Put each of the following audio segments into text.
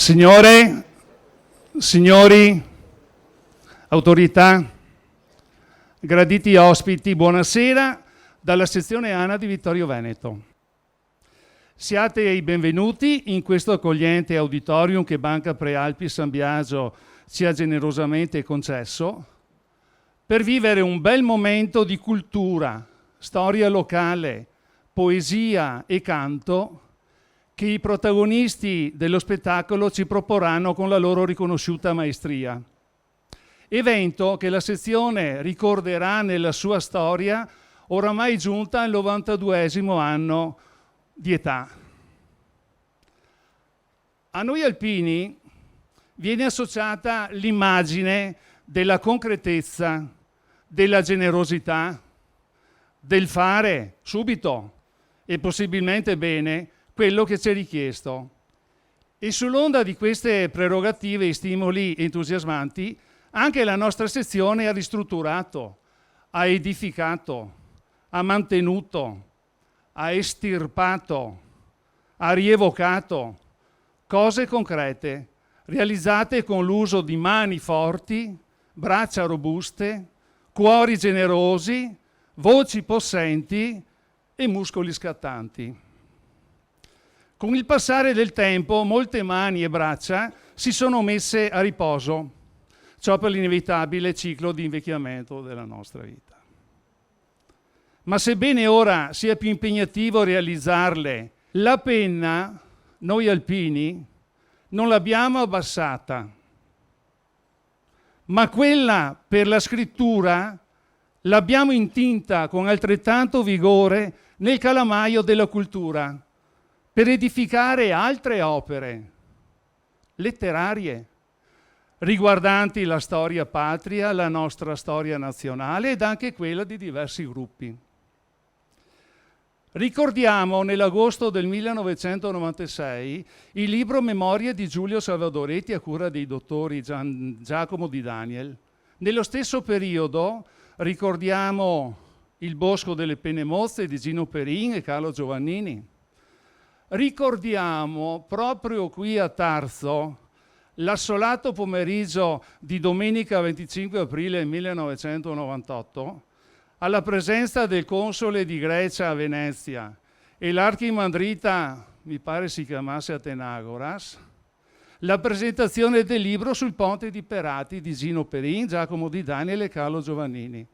Signore, signori, autorità, graditi ospiti, buonasera dalla sezione ANA di Vittorio Veneto. Siate i benvenuti in questo accogliente auditorium che Banca Prealpi San Biagio ci ha generosamente concesso per vivere un bel momento di cultura, storia locale, poesia e canto che i protagonisti dello spettacolo ci proporranno con la loro riconosciuta maestria. Evento che la sezione ricorderà nella sua storia, oramai giunta al 92esimo anno di età. A noi alpini viene associata l'immagine della concretezza, della generosità, del fare subito e possibilmente bene quello che ci è richiesto. E sull'onda di queste prerogative e stimoli entusiasmanti, anche la nostra sezione ha ristrutturato, ha edificato, ha mantenuto, ha estirpato, ha rievocato cose concrete, realizzate con l'uso di mani forti, braccia robuste, cuori generosi, voci possenti e muscoli scattanti. Con il passare del tempo molte mani e braccia si sono messe a riposo, ciò per l'inevitabile ciclo di invecchiamento della nostra vita. Ma sebbene ora sia più impegnativo realizzarle, la penna, noi alpini, non l'abbiamo abbassata, ma quella per la scrittura l'abbiamo intinta con altrettanto vigore nel calamaio della cultura, per edificare altre opere letterarie riguardanti la storia patria, la nostra storia nazionale ed anche quella di diversi gruppi. Ricordiamo nell'agosto del 1996 il libro Memorie di Giulio Salvadoretti a cura dei dottori Giacomo Di Daniel. Nello stesso periodo ricordiamo Il Bosco delle Pene Mozze di Gino Perin e Carlo Giovannini. Ricordiamo proprio qui a Tarso l'assolato pomeriggio di domenica 25 aprile 1998 alla presenza del console di Grecia a Venezia e l'archimandrita, mi pare si chiamasse Atenagoras, la presentazione del libro sul ponte di Perati di Gino Perin, Giacomo Di Daniel e Carlo Giovannini.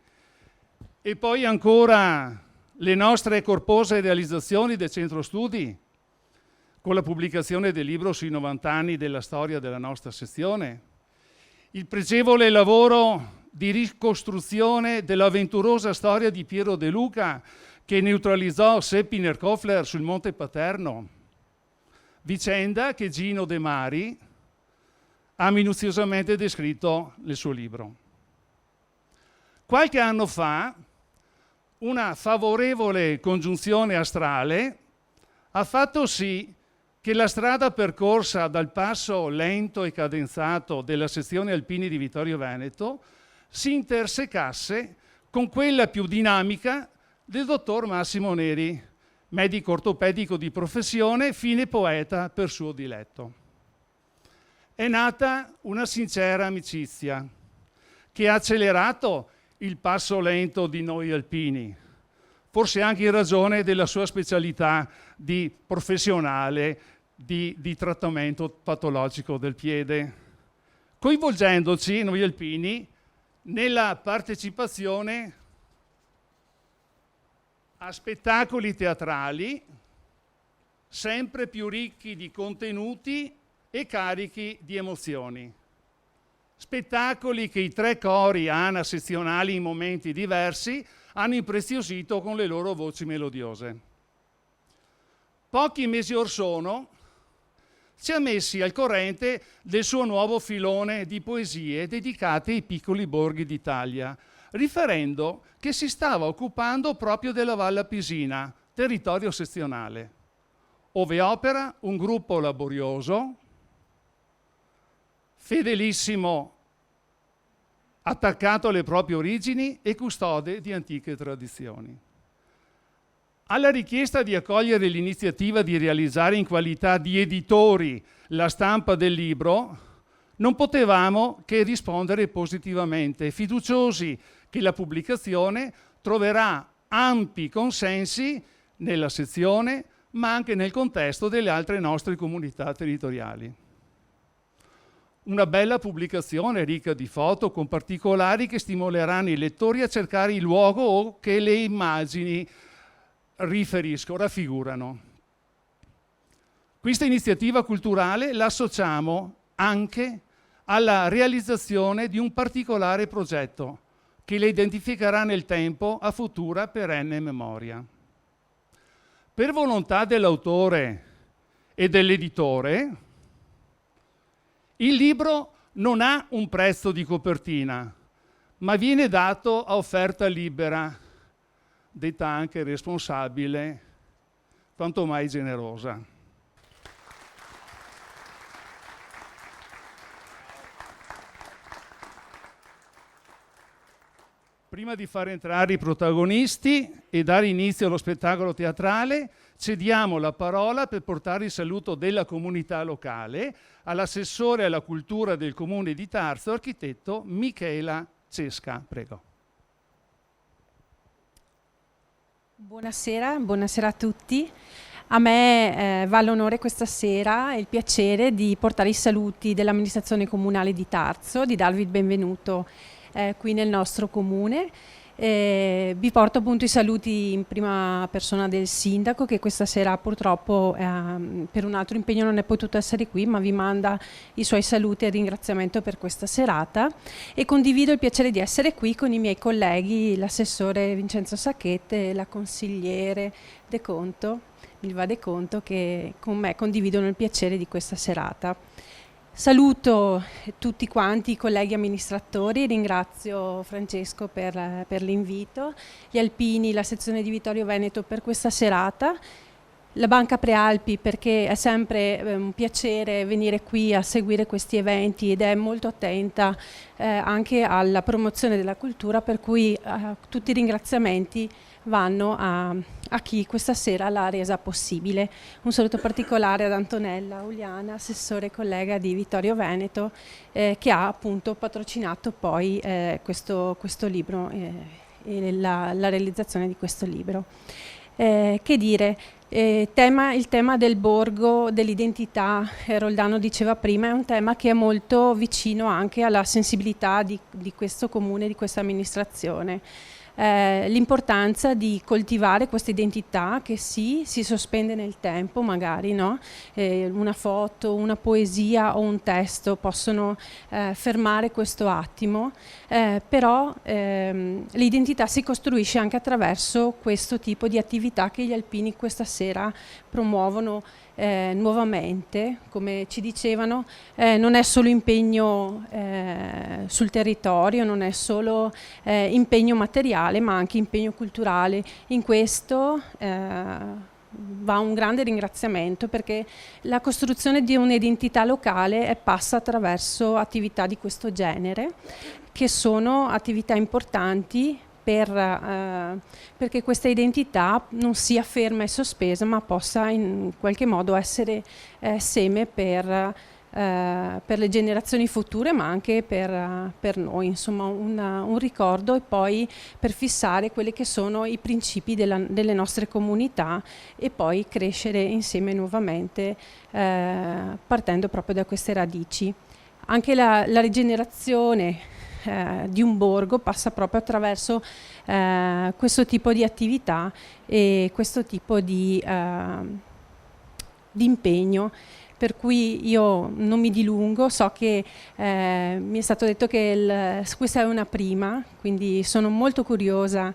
E poi ancora le nostre corpose realizzazioni del Centro Studi, con la pubblicazione del libro sui 90 anni della storia della nostra sezione, il pregevole lavoro di ricostruzione dell'avventurosa storia di Piero De Luca che neutralizzò Seppi Nerkofler sul Monte Paterno, vicenda che Gino De Mari ha minuziosamente descritto nel suo libro. Qualche anno fa una favorevole congiunzione astrale ha fatto sì che la strada percorsa dal passo lento e cadenzato della sezione alpini di Vittorio Veneto si intersecasse con quella più dinamica del dottor Massimo Neri, medico ortopedico di professione, fine poeta per suo diletto. È nata una sincera amicizia che ha accelerato il passo lento di noi alpini, forse anche in ragione della sua specialità di professionale di trattamento patologico del piede, coinvolgendoci, noi alpini, nella partecipazione a spettacoli teatrali sempre più ricchi di contenuti e carichi di emozioni. Spettacoli che i tre cori ANA sezionali in momenti diversi hanno impreziosito con le loro voci melodiose. Pochi mesi or sono ci ha messi al corrente del suo nuovo filone di poesie dedicate ai piccoli borghi d'Italia, riferendo che si stava occupando proprio della Valle Appisina, territorio sezionale, ove opera un gruppo laborioso, fedelissimo, attaccato alle proprie origini e custode di antiche tradizioni. Alla richiesta di accogliere l'iniziativa di realizzare in qualità di editori la stampa del libro, non potevamo che rispondere positivamente, fiduciosi che la pubblicazione troverà ampi consensi nella sezione, ma anche nel contesto delle altre nostre comunità territoriali. Una bella pubblicazione ricca di foto con particolari che stimoleranno i lettori a cercare il luogo o che le immagini raffigurano. Questa iniziativa culturale la associamo anche alla realizzazione di un particolare progetto che le identificherà nel tempo a futura perenne memoria. Per volontà dell'autore e dell'editore, il libro non ha un prezzo di copertina, ma viene dato a offerta libera, detta anche responsabile, quanto mai generosa. Prima di far entrare i protagonisti e dare inizio allo spettacolo teatrale, cediamo la parola per portare il saluto della comunità locale all'assessore alla cultura del comune di Tarso, architetto Michela Cesca. Prego. Buonasera a tutti. A me va l'onore questa sera e il piacere di portare i saluti dell'amministrazione comunale di Tarso, di darvi il benvenuto qui nel nostro comune. Vi porto appunto i saluti in prima persona del sindaco, che questa sera purtroppo per un altro impegno non è potuto essere qui, ma vi manda i suoi saluti e il ringraziamento per questa serata, e condivido il piacere di essere qui con i miei colleghi, l'assessore Vincenzo Sacchette e la consigliere Milva De Conto, che con me condividono il piacere di questa serata. Saluto tutti quanti i colleghi amministratori, ringrazio Francesco per l'invito, gli alpini, la sezione di Vittorio Veneto per questa serata, la Banca Prealpi perché è sempre un piacere venire qui a seguire questi eventi ed è molto attenta anche alla promozione della cultura, per cui tutti i ringraziamenti vanno a chi questa sera l'ha resa possibile. Un saluto particolare ad Antonella Uliana, assessore e collega di Vittorio Veneto, che ha appunto patrocinato poi questo libro e la realizzazione di questo libro. Che dire, il tema del borgo, dell'identità, Roldano diceva prima, è un tema che è molto vicino anche alla sensibilità di questo comune, di questa amministrazione. L'importanza di coltivare questa identità che sì, si sospende nel tempo magari, no? Una foto, una poesia o un testo possono fermare questo attimo, però l'identità si costruisce anche attraverso questo tipo di attività che gli alpini questa sera promuovono nuovamente. Come ci dicevano, non è solo impegno sul territorio, non è solo impegno materiale, ma anche impegno culturale. In questo va un grande ringraziamento, perché la costruzione di un'identità locale passa attraverso attività di questo genere, che sono attività importanti perché questa identità non sia ferma e sospesa, ma possa in qualche modo essere seme per le generazioni future, ma anche per noi, insomma un ricordo, e poi per fissare quelli che sono i principi delle nostre comunità e poi crescere insieme nuovamente partendo proprio da queste radici. Anche la rigenerazione di un borgo passa proprio attraverso questo tipo di attività e questo tipo di impegno, per cui io non mi dilungo. So che mi è stato detto che questa è una prima, quindi sono molto curiosa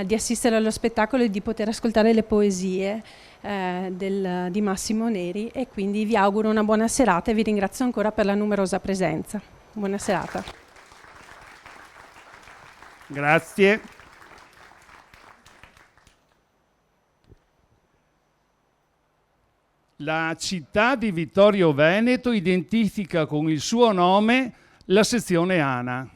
di assistere allo spettacolo e di poter ascoltare le poesie di Massimo Neri, e quindi vi auguro una buona serata e vi ringrazio ancora per la numerosa presenza. Buona serata. Grazie. La città di Vittorio Veneto identifica con il suo nome la sezione ANA.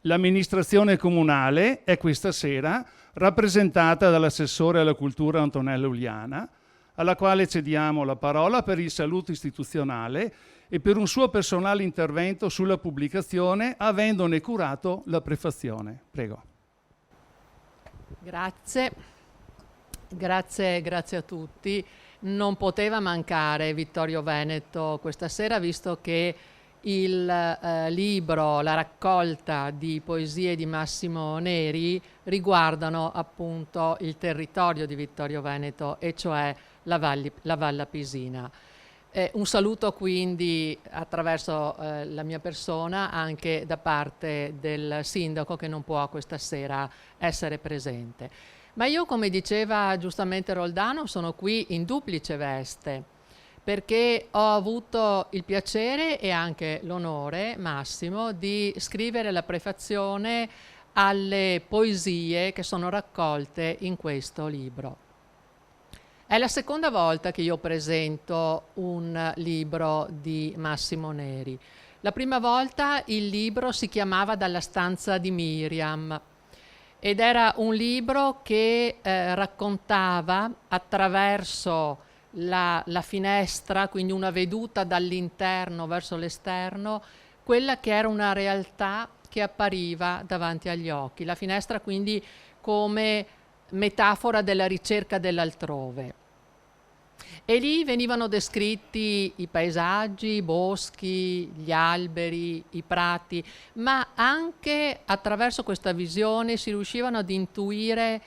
L'amministrazione comunale è questa sera rappresentata dall'assessore alla cultura Antonella Uliana, alla quale cediamo la parola per il saluto istituzionale e per un suo personale intervento sulla pubblicazione, avendone curato la prefazione. Prego. Grazie a tutti. Non poteva mancare Vittorio Veneto questa sera, visto che il libro, la raccolta di poesie di Massimo Neri riguardano appunto il territorio di Vittorio Veneto, e cioè la Valle Apisina. Un saluto quindi attraverso la mia persona anche da parte del sindaco, che non può questa sera essere presente. Ma io, come diceva giustamente Roldano, sono qui in duplice veste, perché ho avuto il piacere e anche l'onore, Massimo, di scrivere la prefazione alle poesie che sono raccolte in questo libro. È la seconda volta che io presento un libro di Massimo Neri. La prima volta il libro si chiamava Dalla stanza di Miriam ed era un libro che raccontava attraverso la finestra, quindi una veduta dall'interno verso l'esterno, quella che era una realtà che appariva davanti agli occhi. La finestra quindi come metafora della ricerca dell'altrove. E lì venivano descritti i paesaggi, i boschi, gli alberi, i prati, ma anche attraverso questa visione si riuscivano ad intuire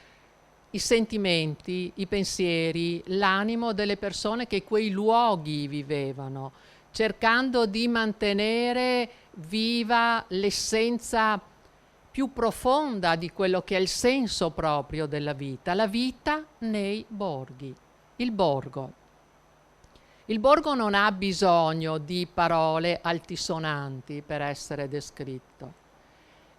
i sentimenti, i pensieri, l'animo delle persone che quei luoghi vivevano, cercando di mantenere viva l'essenza più profonda di quello che è il senso proprio della vita, la vita nei borghi, il borgo. Il borgo non ha bisogno di parole altisonanti per essere descritto,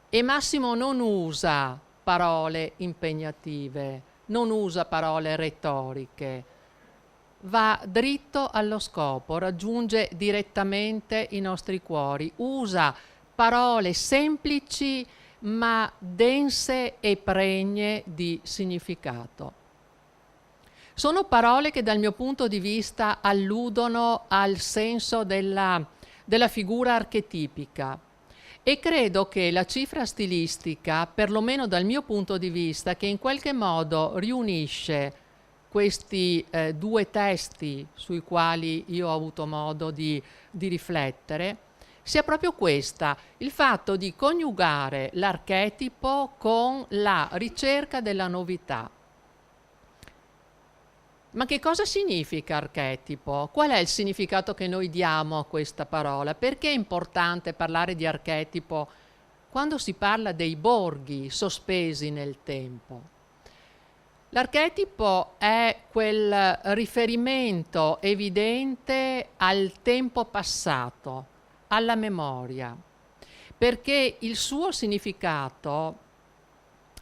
e Massimo non usa parole impegnative, non usa parole retoriche, va dritto allo scopo, raggiunge direttamente i nostri cuori, usa parole semplici ma dense e pregne di significato. Sono parole che dal mio punto di vista alludono al senso della figura archetipica, e credo che la cifra stilistica, perlomeno dal mio punto di vista, che in qualche modo riunisce questi due testi sui quali io ho avuto modo di riflettere, sia proprio questa, il fatto di coniugare l'archetipo con la ricerca della novità. Ma che cosa significa archetipo? Qual è il significato che noi diamo a questa parola? Perché è importante parlare di archetipo quando si parla dei borghi sospesi nel tempo? L'archetipo è quel riferimento evidente al tempo passato, alla memoria, perché il suo significato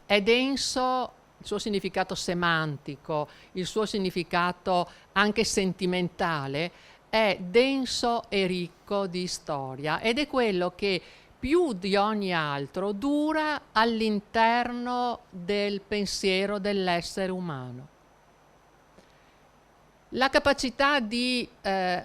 è denso, il suo significato semantico, il suo significato anche sentimentale è denso e ricco di storia, ed è quello che più di ogni altro dura all'interno del pensiero dell'essere umano. La capacità di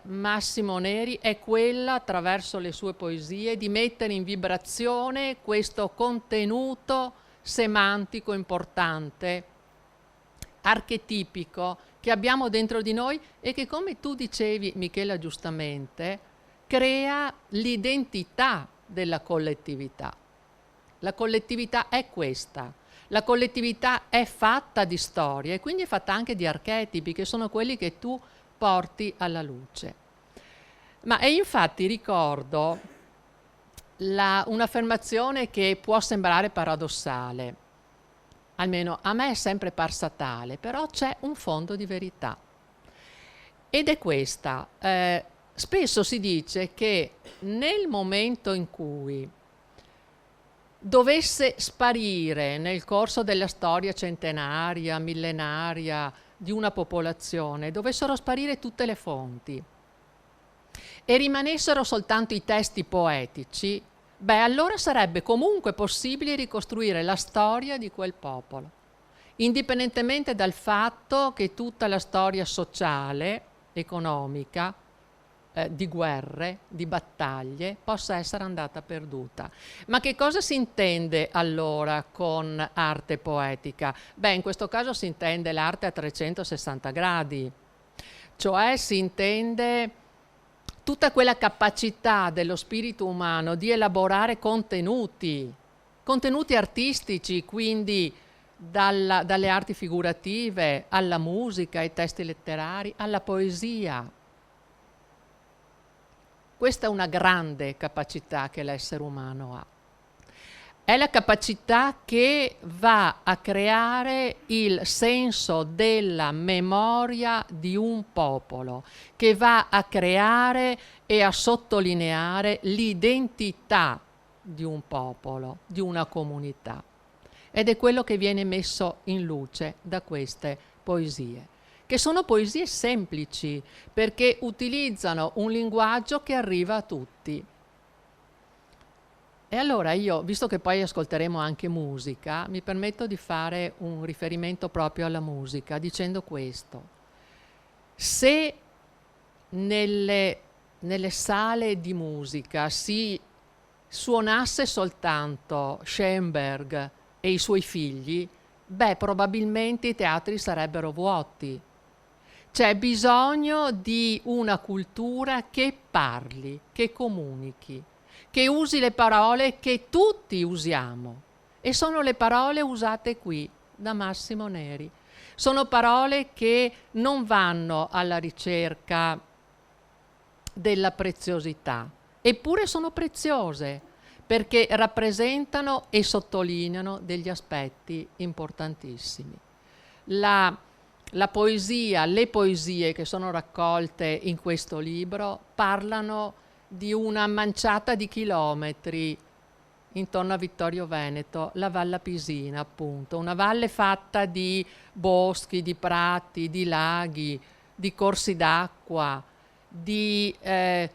Massimo Neri è quella, attraverso le sue poesie, di mettere in vibrazione questo contenuto semantico importante, archetipico, che abbiamo dentro di noi e che, come tu dicevi, Michela, giustamente, crea l'identità della collettività. La collettività è questa. La collettività è fatta di storie e quindi è fatta anche di archetipi, che sono quelli che tu porti alla luce. E infatti ricordo un'affermazione che può sembrare paradossale, almeno a me è sempre parsa tale, però c'è un fondo di verità. Ed è questa. Spesso si dice che nel momento in cui dovesse sparire nel corso della storia centenaria, millenaria di una popolazione, dovessero sparire tutte le fonti e rimanessero soltanto i testi poetici, allora sarebbe comunque possibile ricostruire la storia di quel popolo. indipendentemente dal fatto che tutta la storia sociale, economica, di guerre, di battaglie, possa essere andata perduta. Ma che cosa si intende allora con arte poetica? Beh, in questo caso si intende l'arte a 360 gradi, cioè si intende tutta quella capacità dello spirito umano di elaborare contenuti artistici, quindi dalle arti figurative alla musica, ai testi letterari, alla poesia. Questa è una grande capacità che l'essere umano ha. È la capacità che va a creare il senso della memoria di un popolo, che va a creare e a sottolineare l'identità di un popolo, di una comunità. Ed è quello che viene messo in luce da queste poesie, che sono poesie semplici perché utilizzano un linguaggio che arriva a tutti. E allora io, visto che poi ascolteremo anche musica, mi permetto di fare un riferimento proprio alla musica dicendo questo. Se nelle sale di musica si suonasse soltanto Schoenberg e i suoi figli, beh, probabilmente i teatri sarebbero vuoti. C'è bisogno di una cultura che parli, che comunichi, che usi le parole che tutti usiamo. E sono le parole usate qui da Massimo Neri. Sono parole che non vanno alla ricerca della preziosità, eppure sono preziose perché rappresentano e sottolineano degli aspetti importantissimi. La poesia, le poesie che sono raccolte in questo libro parlano di una manciata di chilometri intorno a Vittorio Veneto, la Valle Pisina appunto, una valle fatta di boschi, di prati, di laghi, di corsi d'acqua, di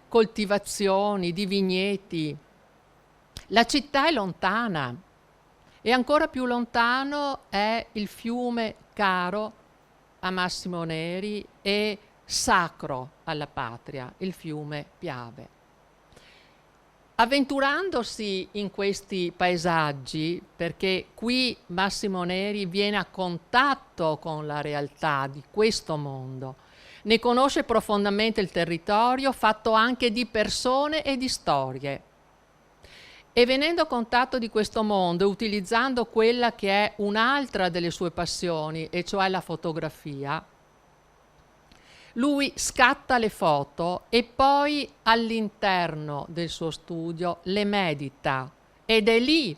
coltivazioni, di vigneti. La città è lontana e ancora più lontano è il fiume caro a Massimo Neri e sacro alla patria, il fiume Piave. Avventurandosi in questi paesaggi, perché qui Massimo Neri viene a contatto con la realtà di questo mondo, ne conosce profondamente il territorio, fatto anche di persone e di storie. E venendo a contatto di questo mondo, utilizzando quella che è un'altra delle sue passioni, e cioè la fotografia, lui scatta le foto e poi all'interno del suo studio le medita. Ed è lì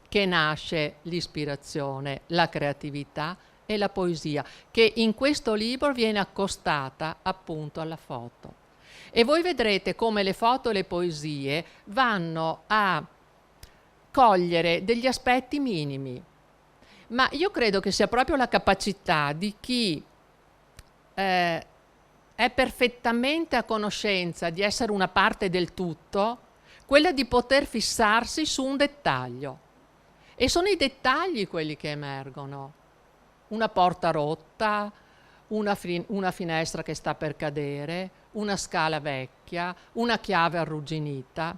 che nasce l'ispirazione, la creatività e la poesia, che in questo libro viene accostata appunto alla foto. E voi vedrete come le foto e le poesie vanno a cogliere degli aspetti minimi, ma io credo che sia proprio la capacità di chi è perfettamente a conoscenza di essere una parte del tutto, quella di poter fissarsi su un dettaglio. E sono i dettagli quelli che emergono. Una porta rotta, una finestra che sta per cadere, una scala vecchia, una chiave arrugginita.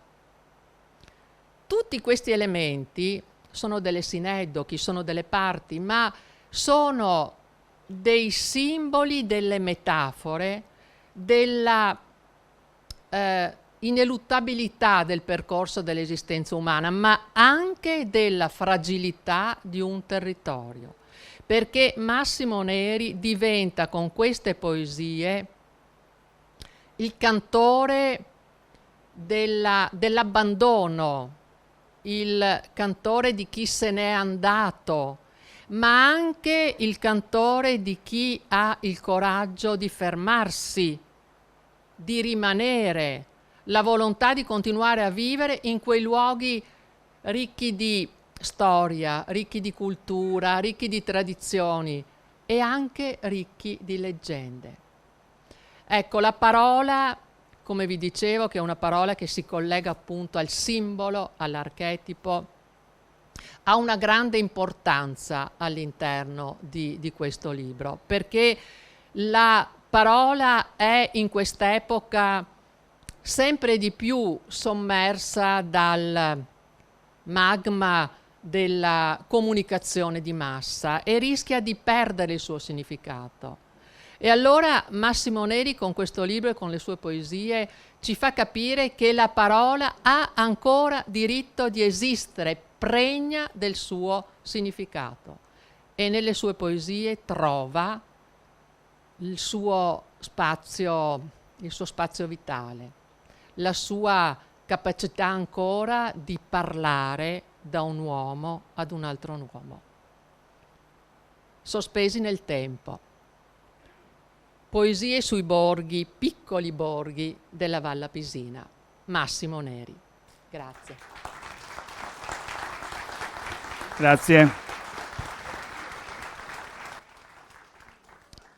Tutti questi elementi sono delle sineddochi, sono delle parti, ma sono dei simboli, delle metafore, della ineluttabilità del percorso dell'esistenza umana, ma anche della fragilità di un territorio. Perché Massimo Neri diventa con queste poesie il cantore dell'abbandono, il cantore di chi se n'è andato, ma anche il cantore di chi ha il coraggio di fermarsi, di rimanere, la volontà di continuare a vivere in quei luoghi ricchi di storia, ricchi di cultura, ricchi di tradizioni e anche ricchi di leggende. Ecco, la parola, come vi dicevo, che è una parola che si collega appunto al simbolo, all'archetipo, ha una grande importanza all'interno di questo libro, perché la parola è in quest'epoca sempre di più sommersa dal magma della comunicazione di massa e rischia di perdere il suo significato. E allora Massimo Neri con questo libro e con le sue poesie ci fa capire che la parola ha ancora diritto di esistere, pregna del suo significato, e nelle sue poesie trova il suo spazio vitale, la sua capacità ancora di parlare da un uomo ad un altro uomo, sospesi nel tempo. Poesie sui borghi, piccoli borghi della Val Pisina. Massimo Neri. Grazie. Grazie.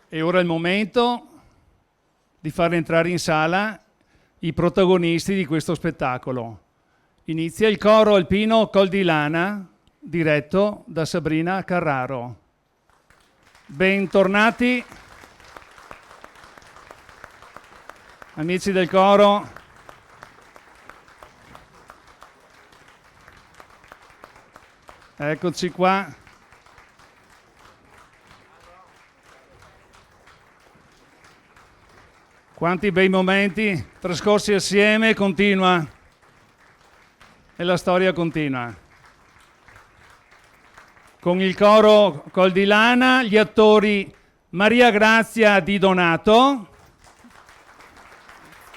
E ora è il momento di far entrare in sala i protagonisti di questo spettacolo. Inizia il coro alpino Col di Lana, diretto da Sabrina Carraro. Bentornati, amici del coro. Eccoci qua. Quanti bei momenti trascorsi assieme, continua. E la storia continua. Con il coro Col di Lana, gli attori Maria Grazia Di Donato,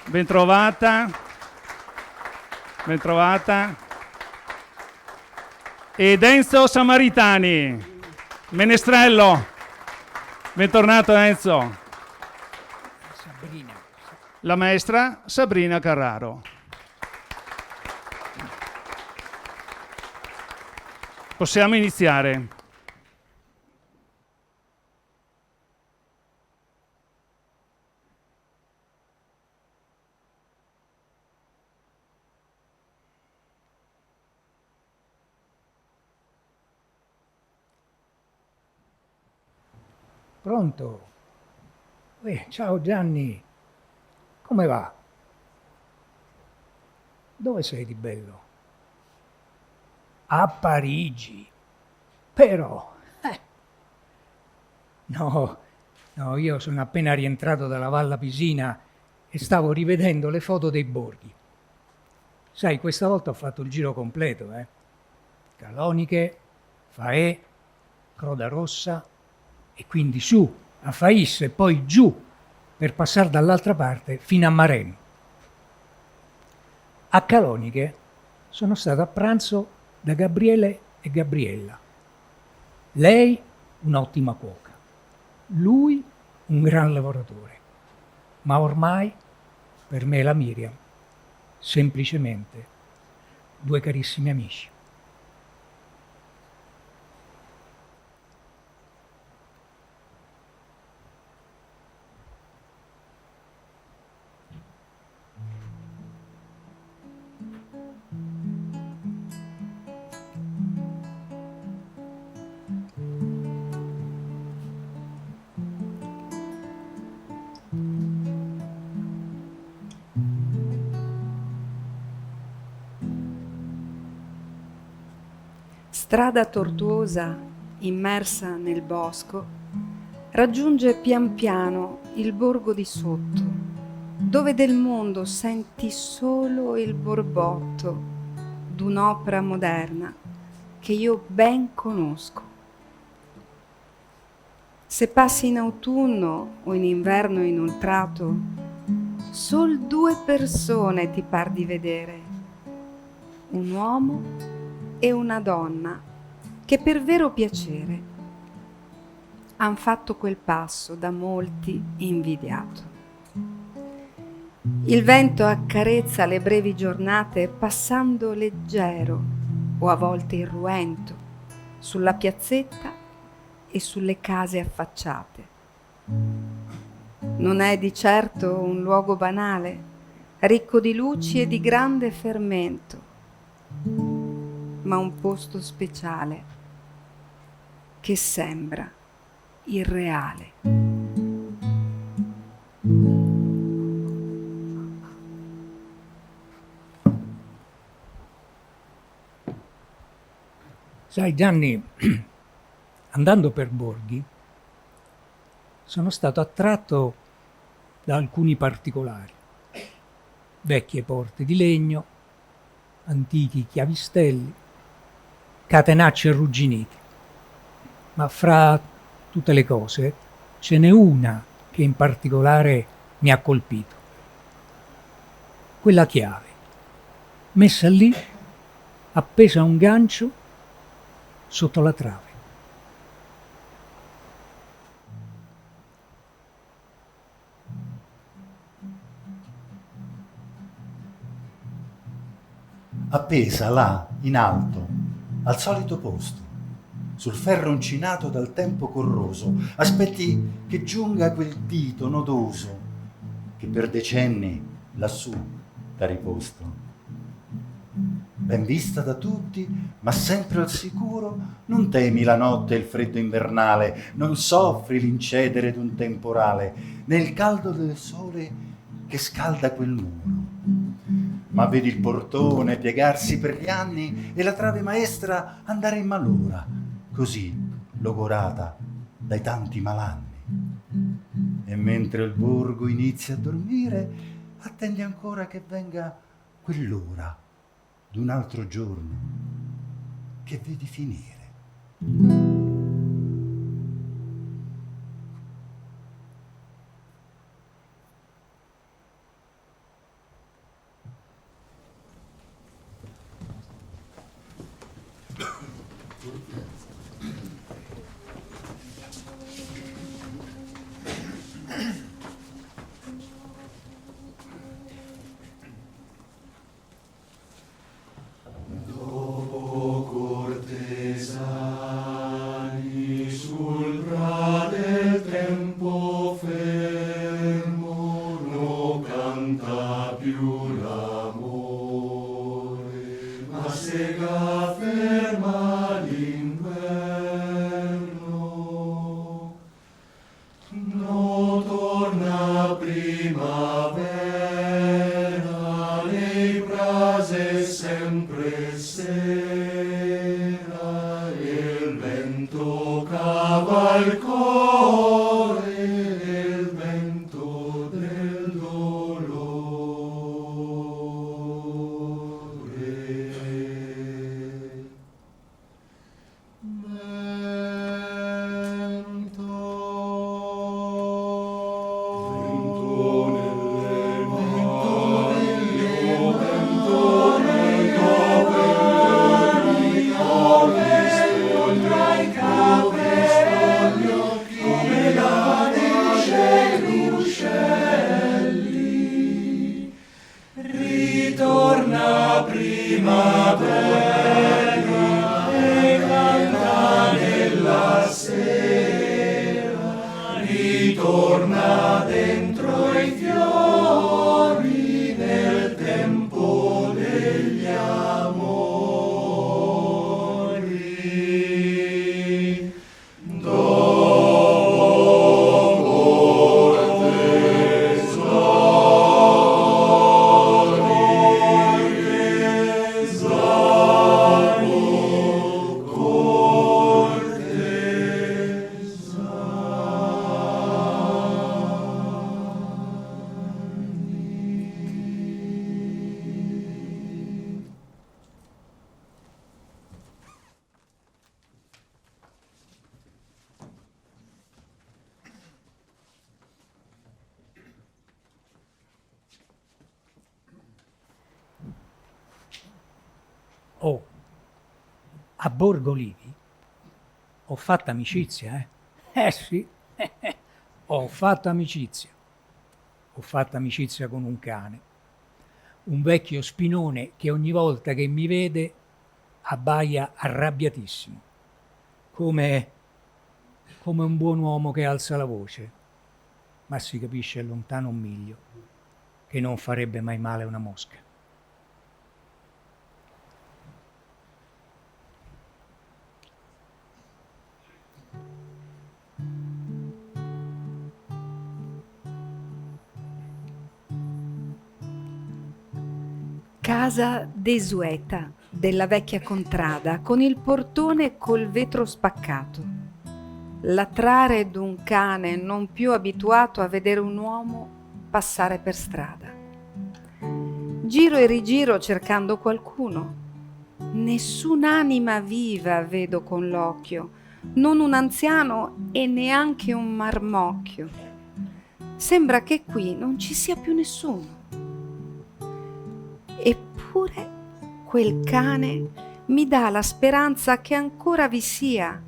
bentrovata, bentrovata, ed Enzo Samaritani, menestrello, bentornato Enzo. La maestra Sabrina Carraro. Possiamo iniziare. Pronto? Ciao Gianni, come va? Dove sei di bello? A Parigi. Però, no, io sono appena rientrato dalla Val Pisina e stavo rivedendo le foto dei borghi. Sai, questa volta ho fatto il giro completo, Caloniche, Faè, Croda Rossa e quindi su a Fais e poi giù per passare dall'altra parte fino a Mareno. A Caloniche sono stato a pranzo da Gabriele e Gabriella. Lei un'ottima cuoca, lui un gran lavoratore, ma ormai per me e la Miriam semplicemente due carissimi amici. Strada tortuosa, immersa nel bosco, raggiunge pian piano il borgo di sotto, dove del mondo senti solo il borbotto d'un'opera moderna che io ben conosco. Se passi in autunno o in inverno inoltrato, sol due persone ti par di vedere, un uomo e una donna che per vero piacere han fatto quel passo da molti invidiato. Il vento accarezza le brevi giornate passando leggero o a volte irruento sulla piazzetta e sulle case affacciate. Non è di certo un luogo banale, ricco di luci e di grande fermento, ma un posto speciale che sembra irreale. Sai Gianni, andando per Borghi, sono stato attratto da alcuni particolari. Vecchie porte di legno, antichi chiavistelli, catenacci arrugginiti. Ma fra tutte le cose ce n'è una che in particolare mi ha colpito. Quella chiave, messa lì, appesa a un gancio sotto la trave. Appesa là, in alto, al solito posto, sul ferro uncinato dal tempo corroso, aspetti che giunga quel dito nodoso che per decenni lassù t'ha riposto. Ben vista da tutti, ma sempre al sicuro, non temi la notte e il freddo invernale, non soffri l'incedere d'un temporale, né il caldo del sole che scalda quel muro. Ma vedi il portone piegarsi per gli anni e la trave maestra andare in malora, così logorata dai tanti malanni. E mentre il borgo inizia a dormire, attendi ancora che venga quell'ora d'un altro giorno che vedi finire. Oh, a Borgo Livi ho fatto amicizia, eh? Sì, ho fatto amicizia. Ho fatto amicizia con un cane, un vecchio spinone che ogni volta che mi vede abbaia arrabbiatissimo, come un buon uomo che alza la voce, ma si capisce lontano un miglio che non farebbe mai male a una mosca. Casa desueta della vecchia contrada, con il portone col vetro spaccato. Latrare d'un cane non più abituato a vedere un uomo passare per strada. Giro e rigiro cercando qualcuno. Nessun'anima viva vedo con l'occhio, non un anziano e neanche un marmocchio. Sembra che qui non ci sia più nessuno. Eppure quel cane mi dà la speranza che ancora vi sia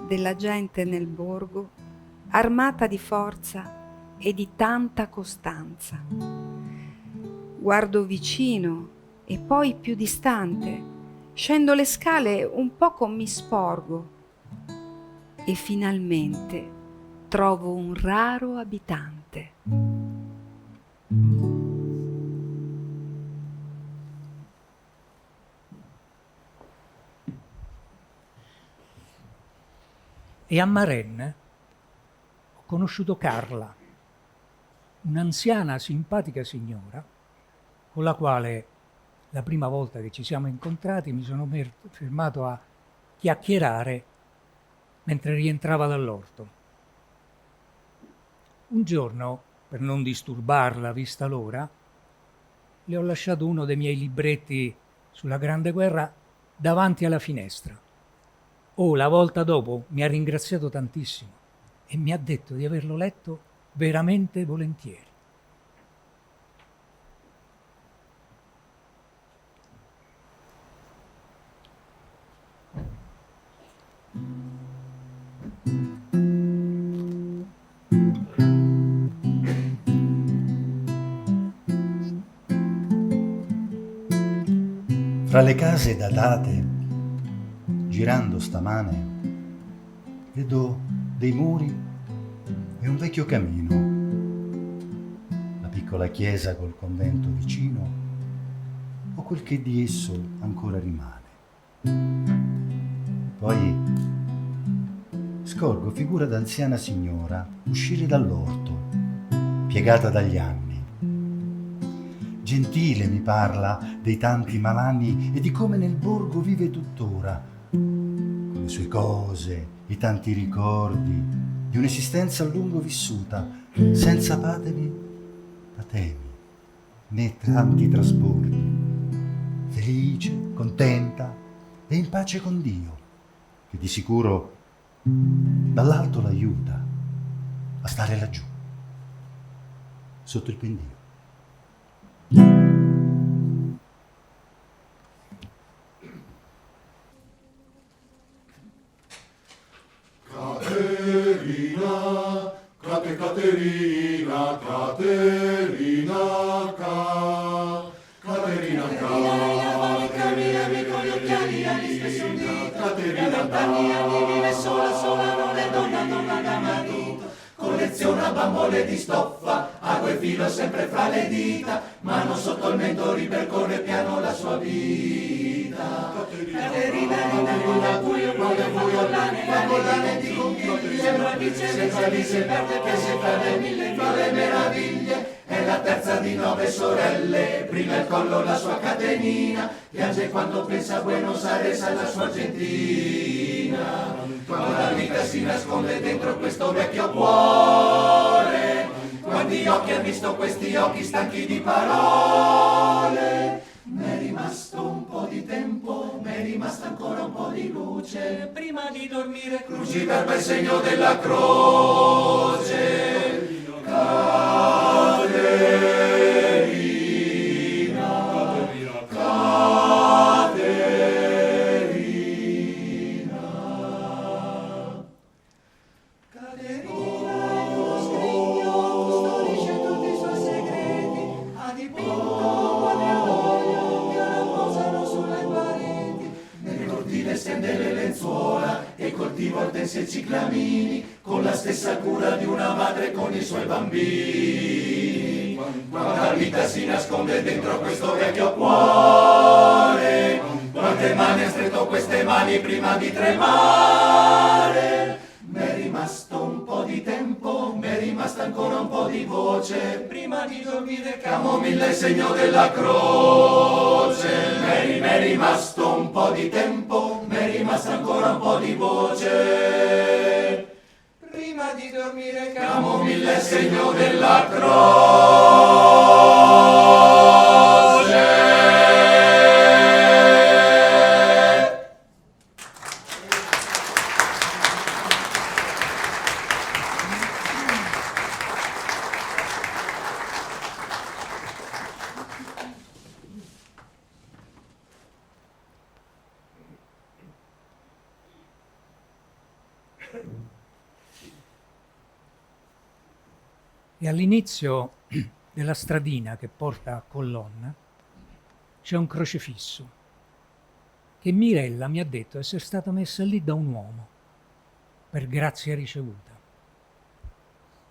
della gente nel borgo, armata di forza e di tanta costanza. Guardo vicino e poi più distante, scendo le scale un poco mi sporgo e finalmente trovo un raro abitante. E a Marennes ho conosciuto Carla, un'anziana simpatica signora con la quale la prima volta che ci siamo incontrati mi sono fermato a chiacchierare mentre rientrava dall'orto. Un giorno, per non disturbarla vista l'ora, le ho lasciato uno dei miei libretti sulla Grande Guerra davanti alla finestra. Oh, la volta dopo mi ha ringraziato tantissimo e mi ha detto di averlo letto veramente volentieri. Fra le case datate, girando stamane, vedo dei muri e un vecchio camino, la piccola chiesa col convento vicino o quel che di esso ancora rimane. Poi scorgo figura d'anziana signora uscire dall'orto, piegata dagli anni. Gentile mi parla dei tanti malanni e di come nel borgo vive tuttora, con le sue cose, i tanti ricordi di un'esistenza a lungo vissuta, senza patemi, né tanti trasbordi, felice, contenta e in pace con Dio, che di sicuro dall'alto l'aiuta a stare laggiù, sotto il pendio. Colleziona bambole di stoffa, ago e filo sempre fra le dita, mano sotto il mento ripercorre piano la sua vita. Caterina, collane di conchiglie, sembra lì se perde che si fa le meraviglie. È la terza di 9 sorelle, prima il collo la sua catenina, piange quando pensa a Buenos Aires alla sua Argentina. Quando la vita si nasconde dentro questo vecchio cuore, quanti occhi ha visto questi occhi stanchi di parole. M'è rimasto un po' di tempo, m'è rimasta ancora un po' di luce, prima di dormire cruciverba il segno della croce. Ortensie e ciclamini, con la stessa cura di una madre con i suoi bambini. Quanta vita si nasconde dentro questo vecchio cuore, quante mani ha stretto queste mani prima di tremare. M'è rimasto un po' di tempo, m'è rimasto basta ancora un po' di voce, prima di dormire camomilla è segno della croce. M'è rimasto un po' di tempo, m'è rimasta ancora un po' di voce. Prima di dormire camomilla è segno della croce. E all'inizio della stradina che porta a Collonna c'è un crocifisso che Mirella mi ha detto essere stata messa lì da un uomo per grazia ricevuta.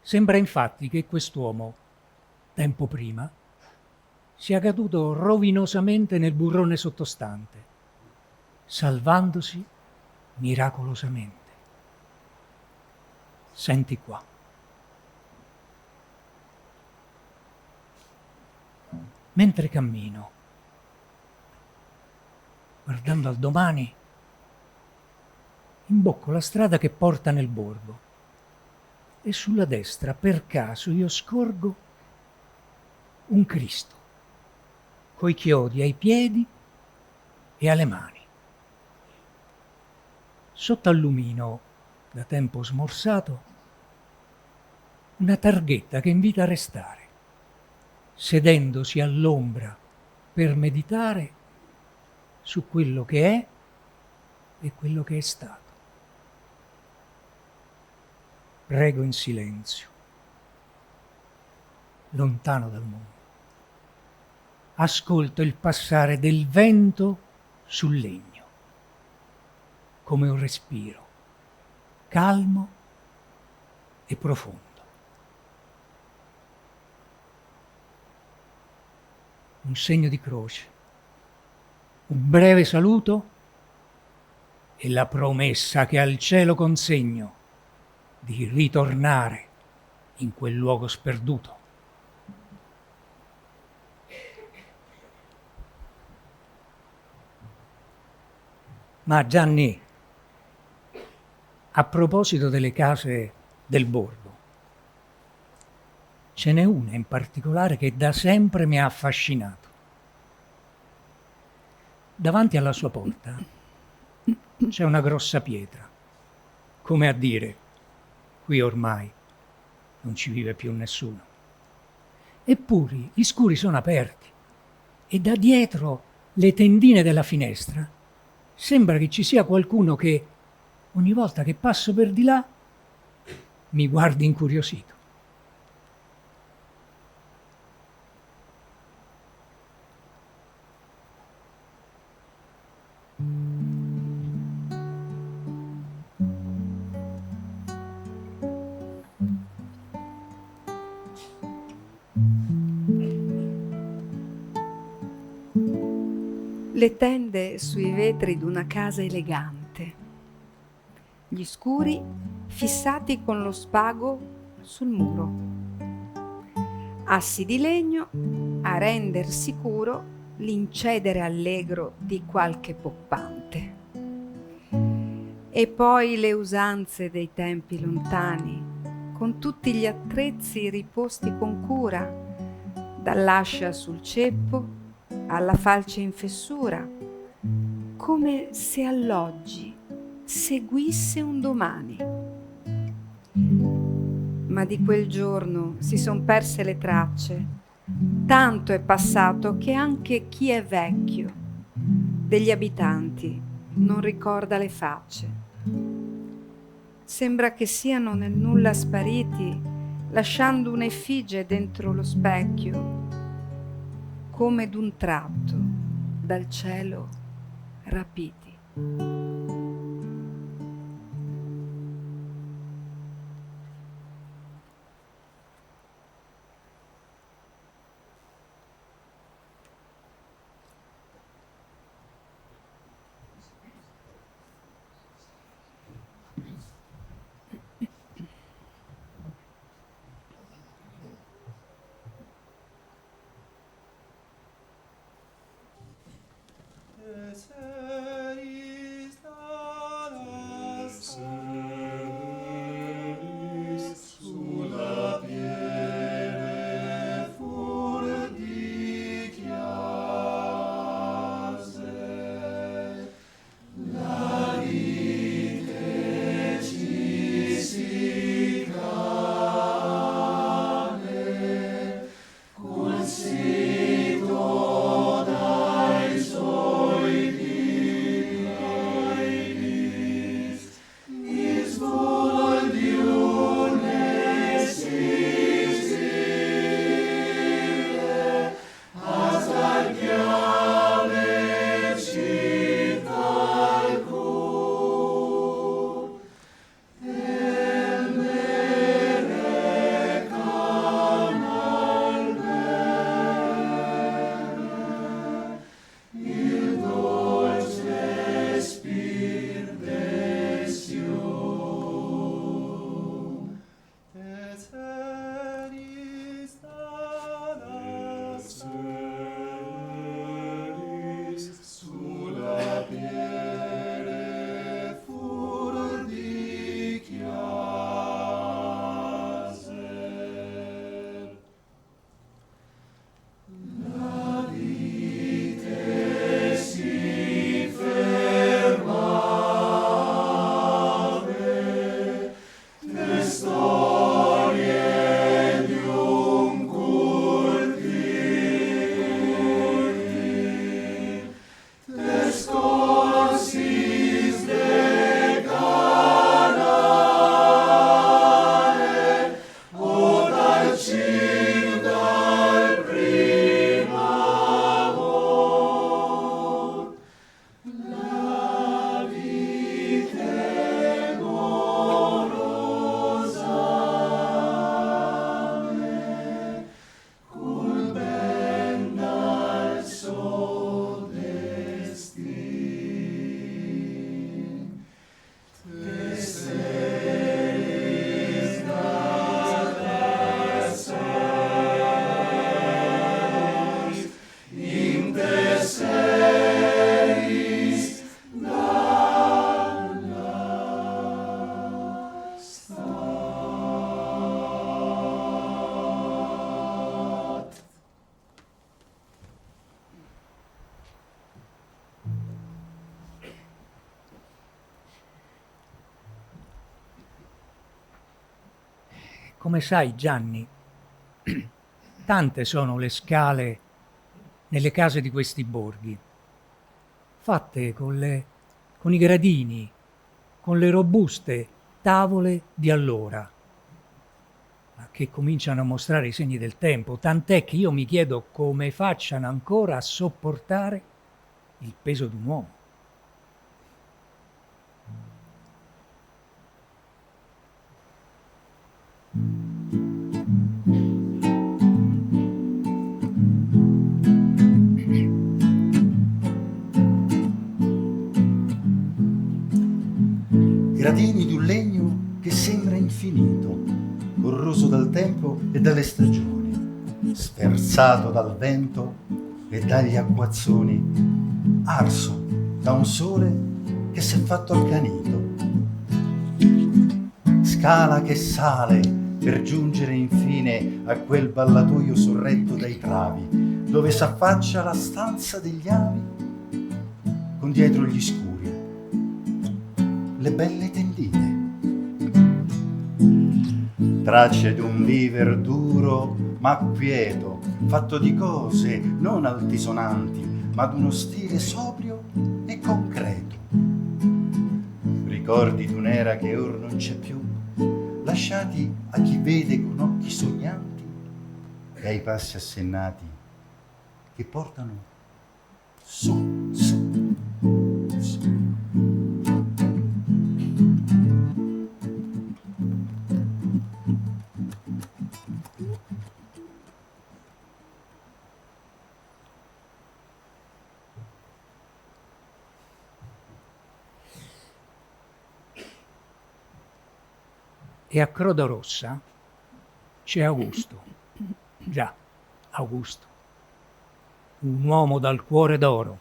Sembra infatti che quest'uomo, tempo prima, sia caduto rovinosamente nel burrone sottostante, salvandosi miracolosamente. Senti qua. Mentre cammino, guardando al domani, imbocco la strada che porta nel borgo e sulla destra, per caso, io scorgo un Cristo coi chiodi ai piedi e alle mani. Sotto al lumino, da tempo smorzato, una targhetta che invita a restare, sedendosi all'ombra per meditare su quello che è e quello che è stato. Prego in silenzio, lontano dal mondo. Ascolto il passare del vento sul legno, come un respiro, calmo e profondo. Un segno di croce, un breve saluto e la promessa che al cielo consegno di ritornare in quel luogo sperduto. Ma Gianni, a proposito delle case del borgo, ce n'è una in particolare che da sempre mi ha affascinato. Davanti alla sua porta c'è una grossa pietra, come a dire, qui ormai non ci vive più nessuno. Eppure gli scuri sono aperti e da dietro le tendine della finestra sembra che ci sia qualcuno che, ogni volta che passo per di là, mi guardi incuriosito. Le tende sui vetri d'una casa elegante, gli scuri fissati con lo spago sul muro, assi di legno a render sicuro l'incedere allegro di qualche poppante. E poi le usanze dei tempi lontani, con tutti gli attrezzi riposti con cura, dall'ascia sul ceppo alla falce in fessura, come se all'oggi seguisse un domani. Ma di quel giorno si son perse le tracce, tanto è passato che anche chi è vecchio degli abitanti non ricorda le facce. Sembra che siano nel nulla spariti, lasciando un'effigie dentro lo specchio, come d'un tratto dal cielo rapiti. come sai, Gianni, tante sono le scale nelle case di questi borghi, fatte con i gradini, con le robuste tavole di allora, ma che cominciano a mostrare i segni del tempo, tant'è che io mi chiedo come facciano ancora a sopportare il peso di un uomo. Gradini di un legno che sembra infinito, corroso dal tempo e dalle stagioni, sferzato dal vento e dagli acquazzoni, arso da un sole che s'è fatto accanito. Scala che sale per giungere infine a quel ballatoio sorretto dai travi, dove s'affaccia la stanza degli avi, con dietro gli scuri le belle tendine, tracce d'un viver duro ma quieto, fatto di cose non altisonanti, ma d'uno stile sobrio e concreto. Ricordi d'un'era che or non c'è più, lasciati a chi vede con occhi sognanti e ai passi assennati che portano su, su, su. E a Croda Rossa c'è Augusto, già, Augusto, un uomo dal cuore d'oro,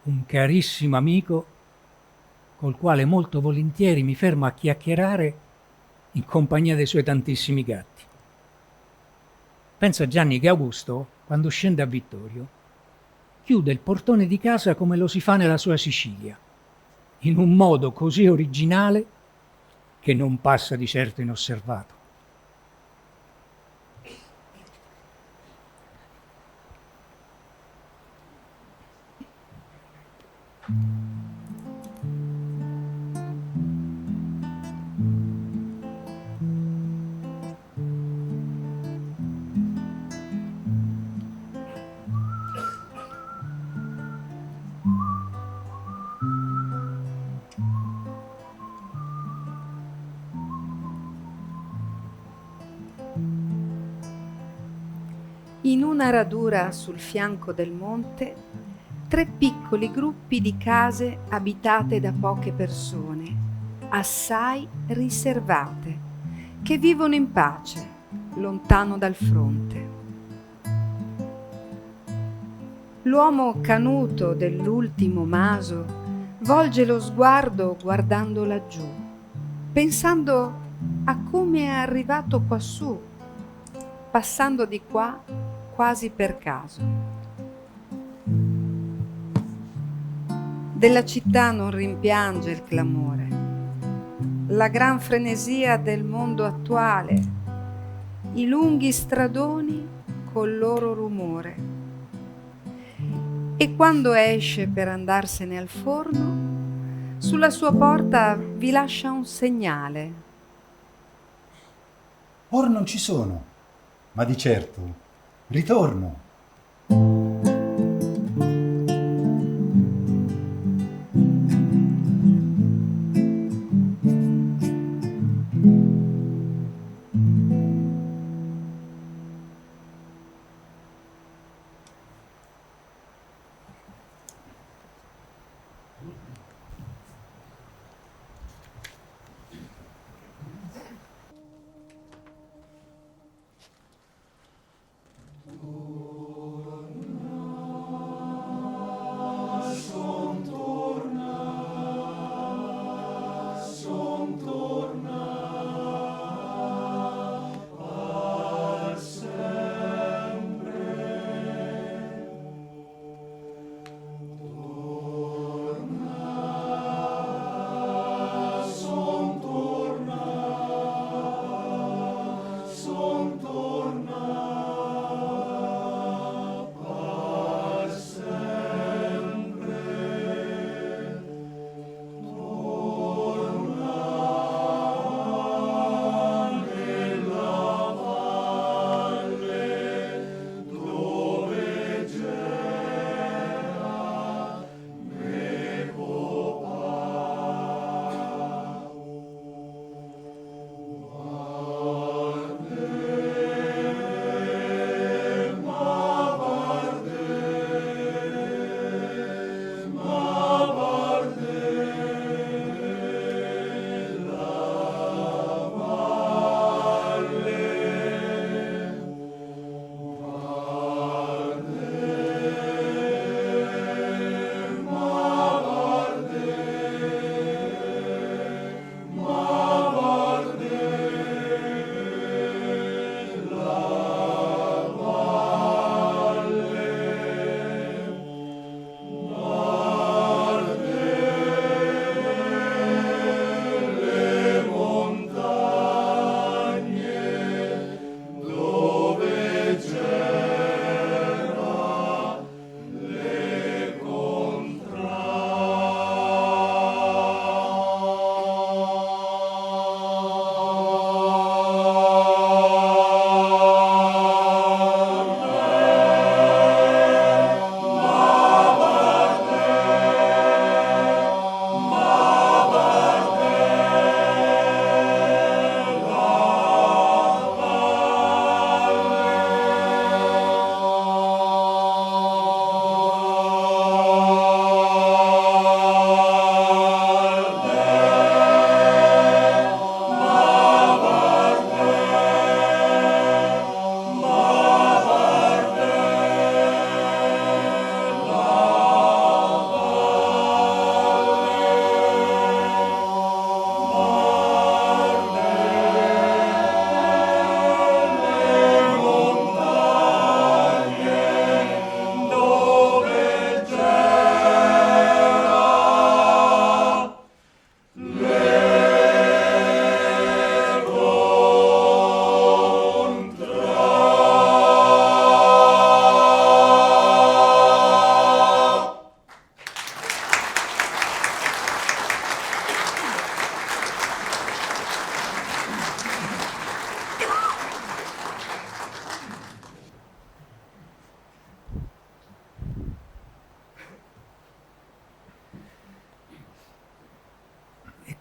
un carissimo amico col quale molto volentieri mi fermo a chiacchierare in compagnia dei suoi tantissimi gatti. Pensa, Gianni, che Augusto, quando scende a Vittorio, chiude il portone di casa come lo si fa nella sua Sicilia, in un modo così originale che non passa di certo inosservato. In una radura sul fianco del monte, 3 piccoli gruppi di case abitate da poche persone, assai riservate, che vivono in pace, lontano dal fronte. L'uomo canuto dell'ultimo maso volge lo sguardo guardando laggiù, pensando a come è arrivato quassù, passando di qua quasi per caso. Della città non rimpiange il clamore, la gran frenesia del mondo attuale, i lunghi stradoni col loro rumore. E quando esce per andarsene al forno, sulla sua porta vi lascia un segnale. Or non ci sono, ma di certo ritorno.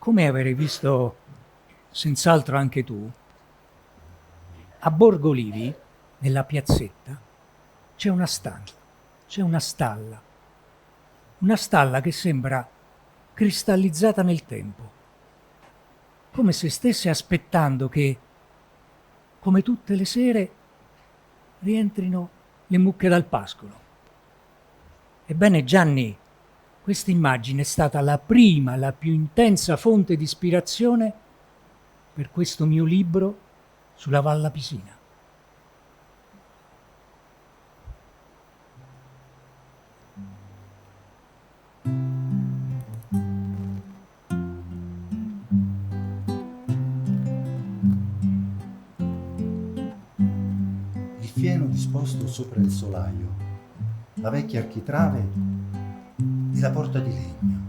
come avrei visto senz'altro anche tu, a Borgo Olivi, nella piazzetta, c'è una stalla che sembra cristallizzata nel tempo, come se stesse aspettando che, come tutte le sere, rientrino le mucche dal pascolo. Ebbene Gianni, questa immagine è stata la prima, la più intensa fonte di ispirazione per questo mio libro sulla Valla Pisina. Il fieno disposto sopra il solaio, la vecchia architrave e la porta di legno,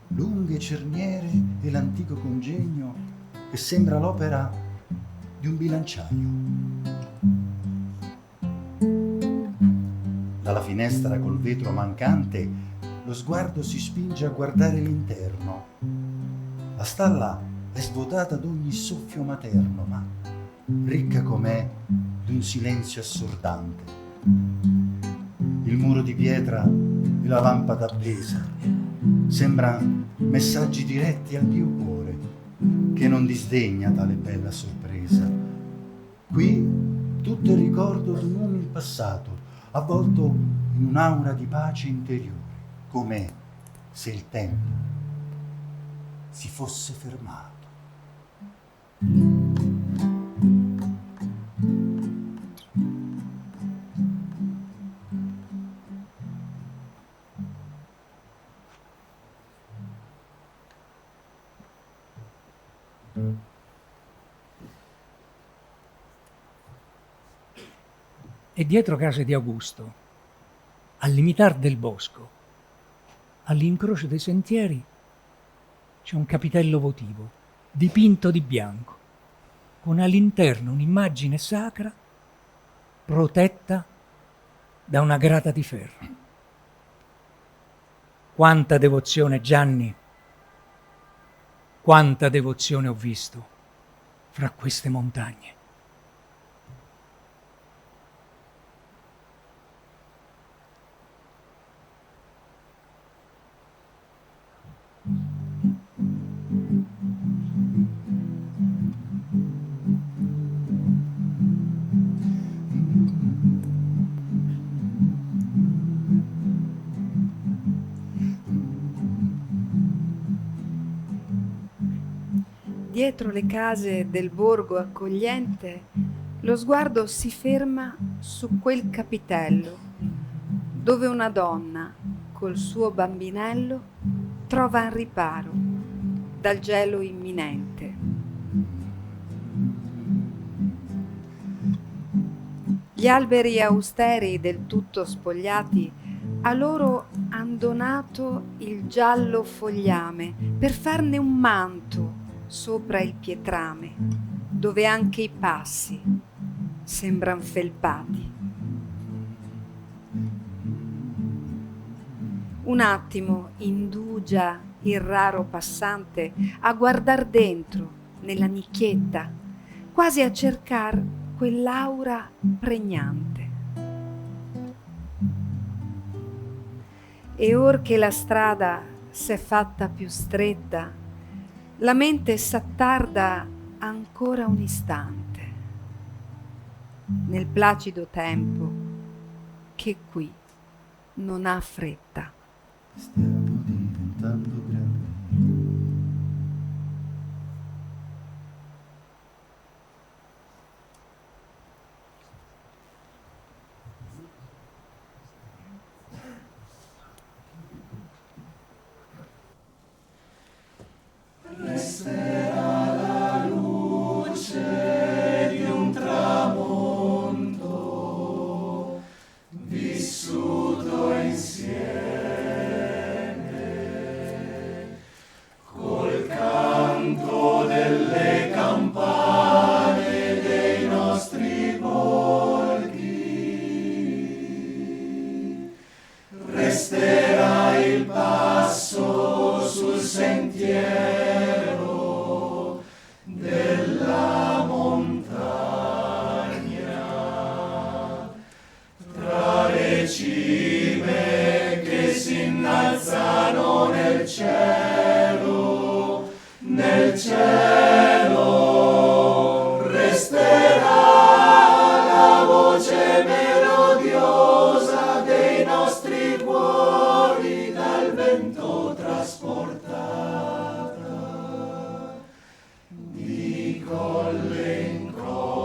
lunghe cerniere e l'antico congegno che sembra l'opera di un bilanciaio. Dalla finestra col vetro mancante lo sguardo si spinge a guardare l'interno. La stalla è svuotata d'ogni soffio materno, ma ricca com'è d'un silenzio assordante. Il muro di pietra e la lampada appesa sembrano messaggi diretti al mio cuore, che non disdegna tale bella sorpresa. Qui tutto il ricordo d'un uomo in passato, avvolto in un'aura di pace interiore, come se il tempo si fosse fermato. E dietro casa di Augusto, al limitar del bosco, all'incrocio dei sentieri, c'è un capitello votivo, dipinto di bianco, con all'interno un'immagine sacra protetta da una grata di ferro. Quanta devozione, Gianni, quanta devozione ho visto fra queste montagne. Dietro le case del borgo accogliente, lo sguardo si ferma su quel capitello, dove una donna col suo bambinello trova un riparo dal gelo imminente. Gli alberi austeri del tutto spogliati a loro han donato il giallo fogliame per farne un manto sopra il pietrame, dove anche i passi sembran felpati. Un attimo indugia il raro passante a guardar dentro nella nicchietta, quasi a cercar quell'aura pregnante. E or che la strada s'è fatta più stretta, la mente s'attarda ancora un istante, nel placido tempo che qui non ha fretta. Stiamo diventando grandi. Resterà la luce di un tramonto vissuto insieme, col canto delle campane dei nostri borghi. Resterà il passo sul sentiero voce melodiosa dei nostri cuori dal vento trasportata di colle in colle.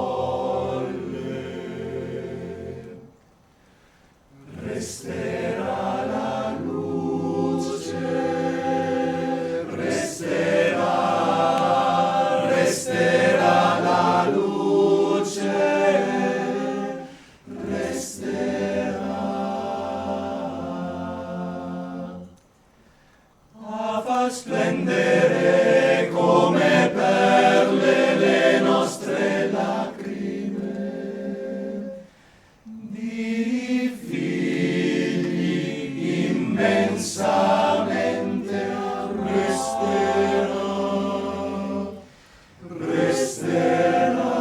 Resterà la luce, resterà la luce, a far splendere come perle le nostre lacrime di figli immensamente. Resterà.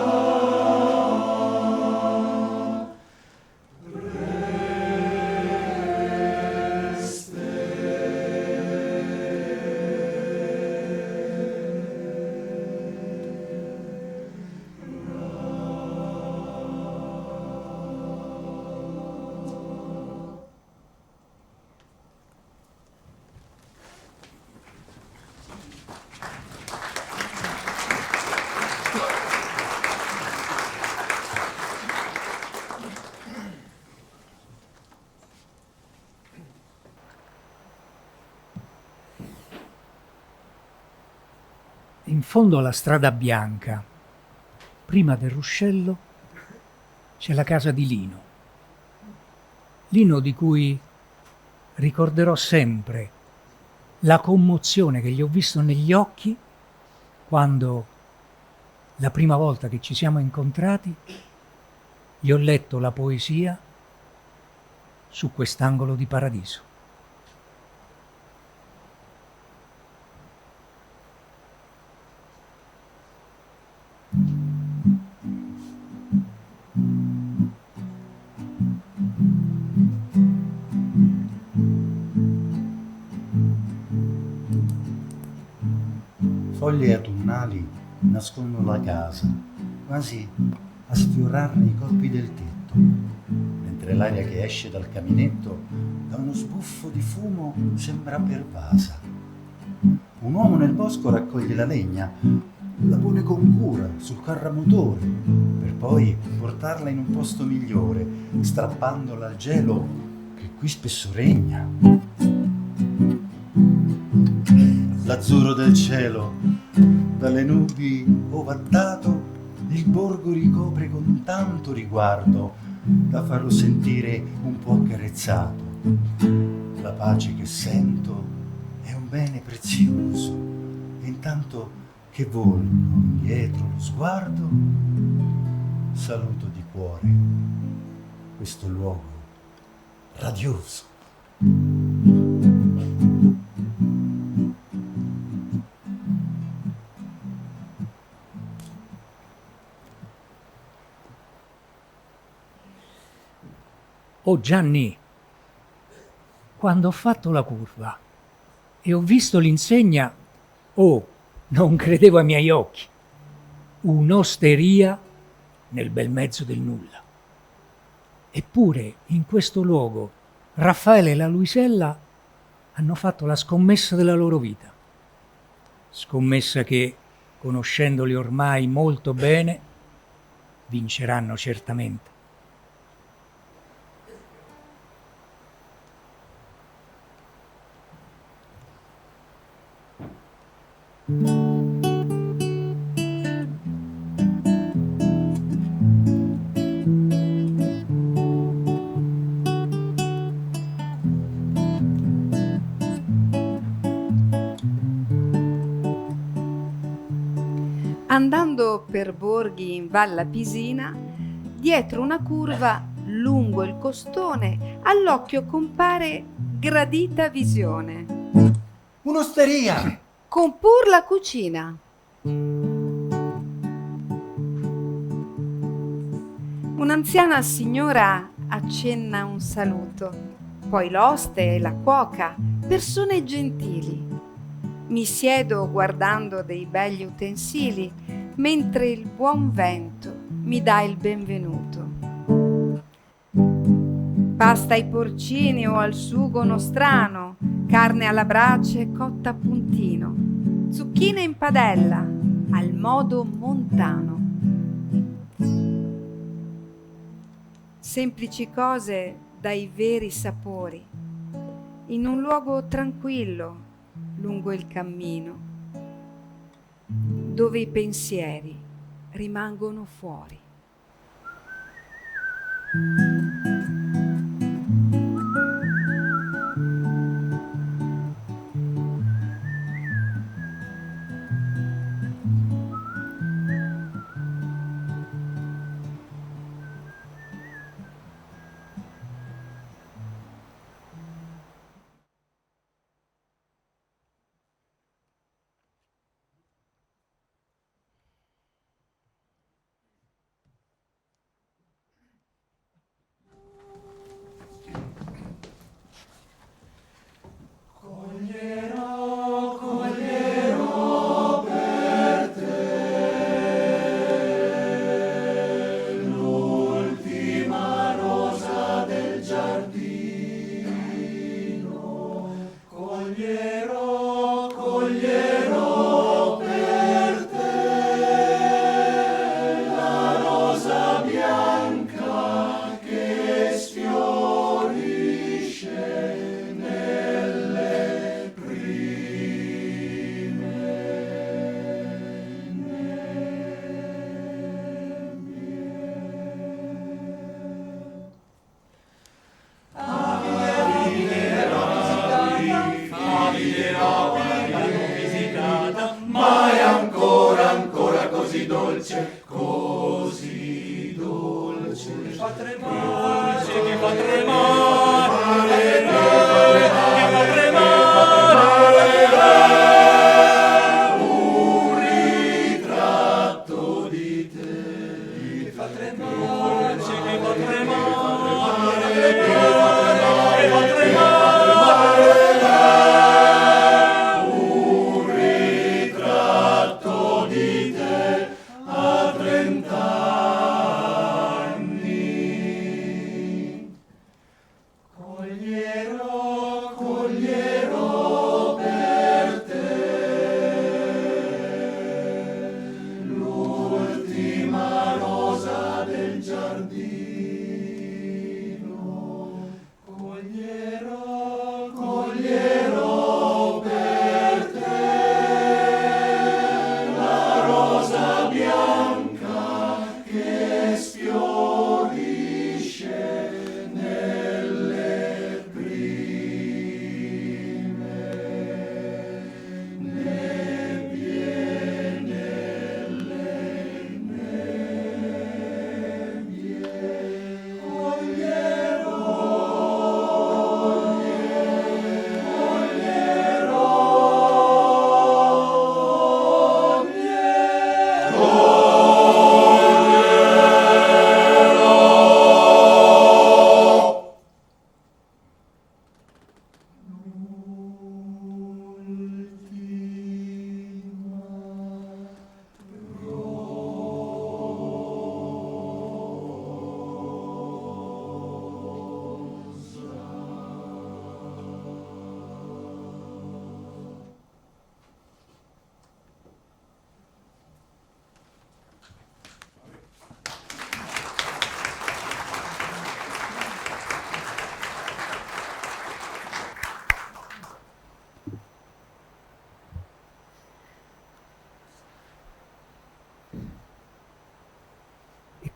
In fondo alla strada bianca, prima del ruscello, c'è la casa di Lino. Lino di cui ricorderò sempre la commozione che gli ho visto negli occhi quando, la prima volta che ci siamo incontrati, gli ho letto la poesia su quest'angolo di paradiso. Foglie autunnali nascondono la casa, quasi a sfiorarne i colpi del tetto, mentre l'aria che esce dal caminetto da uno sbuffo di fumo sembra pervasa. Un uomo nel bosco raccoglie la legna, la pone con cura sul carro a motore, per poi portarla in un posto migliore, strappandola al gelo che qui spesso regna. L'azzurro del cielo, dalle nubi ovattato, il borgo ricopre con tanto riguardo da farlo sentire un po' accarezzato. La pace che sento è un bene prezioso, e intanto che volgo indietro lo sguardo, saluto di cuore questo luogo radioso. Oh Gianni, quando ho fatto la curva e ho visto l'insegna, non credevo ai miei occhi. Un'osteria nel bel mezzo del nulla. Eppure in questo luogo Raffaele e la Luisella hanno fatto la scommessa della loro vita. Scommessa che, conoscendoli ormai molto bene, vinceranno certamente. Andando per borghi in Valla Pisina, dietro una curva lungo il costone, all'occhio compare gradita visione. Un'osteria! Con pur la cucina. Un'anziana signora accenna un saluto, poi l'oste e la cuoca, persone gentili. Mi siedo guardando dei begli utensili, mentre il buon vento mi dà il benvenuto. pasta ai porcini o al sugo nostrano, carne alla brace cotta a puntino, zucchine in padella al modo montano. Semplici cose dai veri sapori, in un luogo tranquillo lungo il cammino, dove i pensieri rimangono fuori.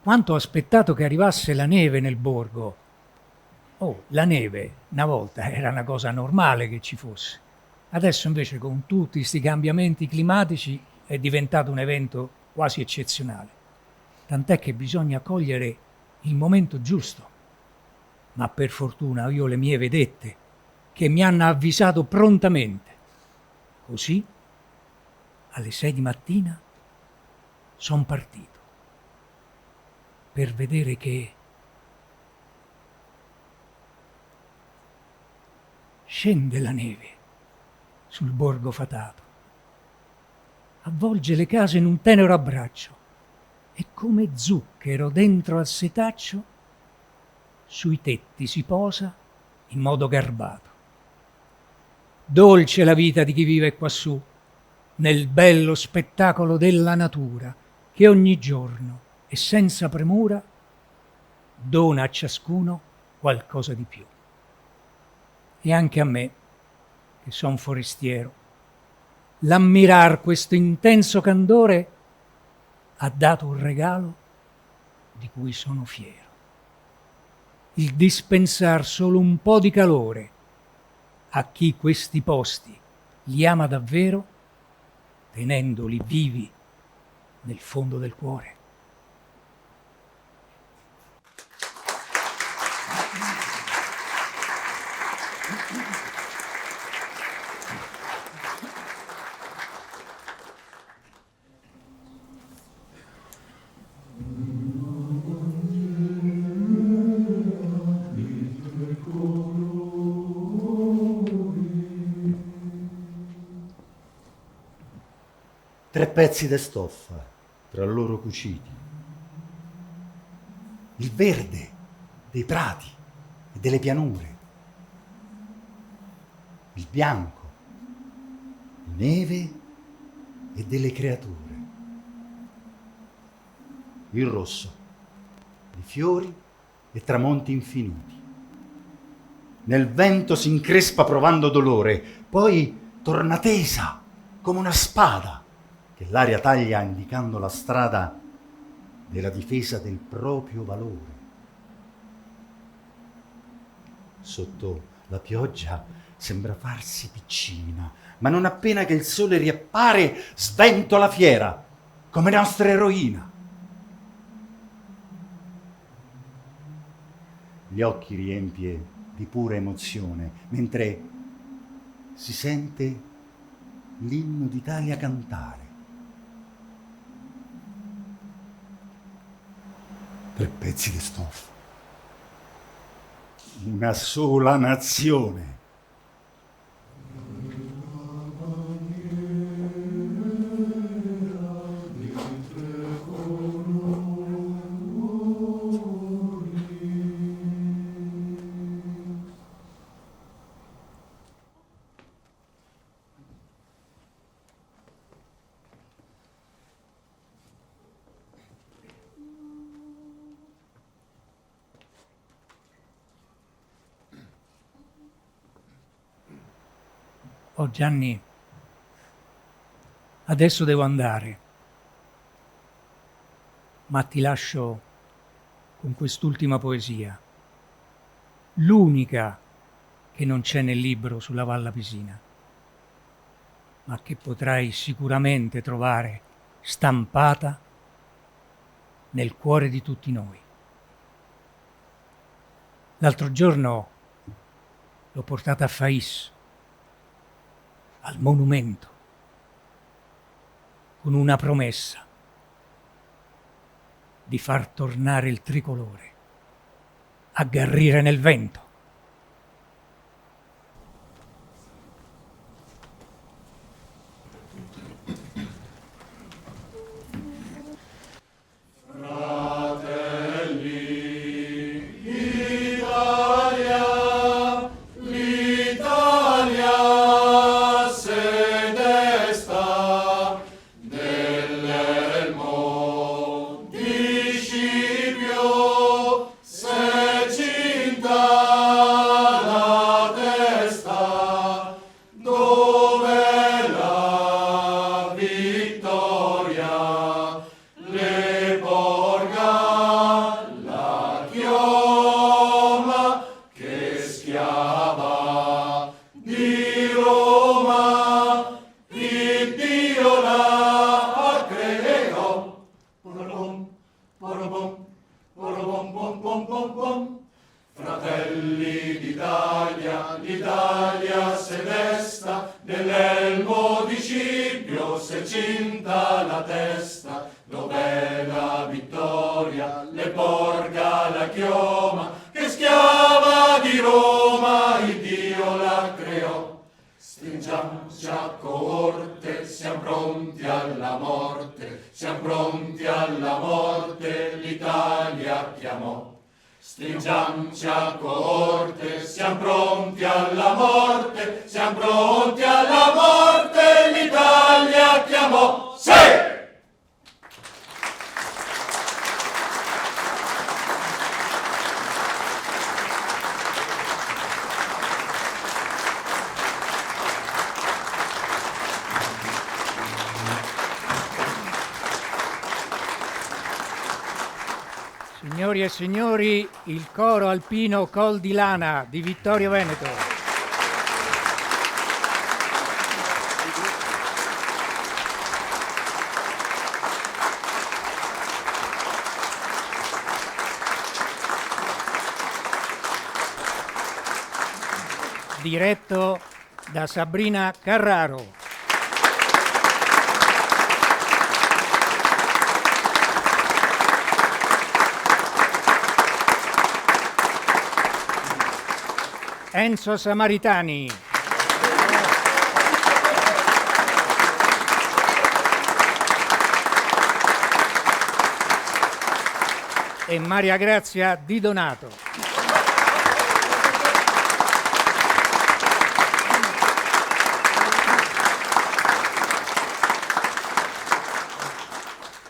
Quanto ho aspettato che arrivasse la neve nel borgo. Oh, la neve, una volta era una cosa normale che ci fosse. Adesso invece con tutti questi cambiamenti climatici è diventato un evento quasi eccezionale. Tant'è che bisogna cogliere il momento giusto. Ma per fortuna io ho le mie vedette che mi hanno avvisato prontamente. Così, alle 6 di mattina, sono partito per vedere che scende la neve sul borgo fatato, avvolge le case in un tenero abbraccio e come zucchero dentro al setaccio sui tetti si posa in modo garbato. Dolce la vita di chi vive quassù, nel bello spettacolo della natura, che ogni giorno e senza premura dona a ciascuno qualcosa di più. E anche a me, che son forestiero, l'ammirar questo intenso candore ha dato un regalo di cui sono fiero. Il dispensar solo un po' di calore a chi questi posti li ama davvero, tenendoli vivi nel fondo del cuore. Tre pezzi di stoffa, tra loro cuciti. Il verde dei prati e delle pianure. Il bianco di neve e delle creature. Il rosso di fiori e tramonti infiniti. Nel vento si increspa provando dolore, poi torna tesa come una spada che l'aria taglia indicando la strada della difesa del proprio valore. Sotto la pioggia sembra farsi piccina, ma non appena che il sole riappare sventola fiera, come nostra eroina. Gli occhi riempie di pura emozione, mentre si sente l'inno d'Italia cantare. Tre pezzi di stoffa. Una sola nazione. Oh Gianni, adesso devo andare, ma ti lascio con quest'ultima poesia, l'unica che non c'è nel libro sulla Valla Pisina, ma che potrai sicuramente trovare stampata nel cuore di tutti noi. L'altro giorno l'ho portata a Fais, al monumento, con una promessa di far tornare il tricolore a garrire nel vento. Fratelli d'Italia, l'Italia se desta, dell'elmo di Scipio se cinta la testa, dov'è la vittoria, le porga la chioma, che schiava di Roma il Dio la creò. Stringiamoci a coorte, siamo pronti alla morte, siamo pronti alla morte, l'Italia chiamò. Stringiamoci a coorte, siamo pronti alla morte, siamo pronti alla morte, l'Italia chiamò, sì! Signori e signori, il coro alpino Col di Lana di Vittorio Veneto. Diretto da Sabrina Carraro. Enzo Samaritani. E Maria Grazia Di Donato.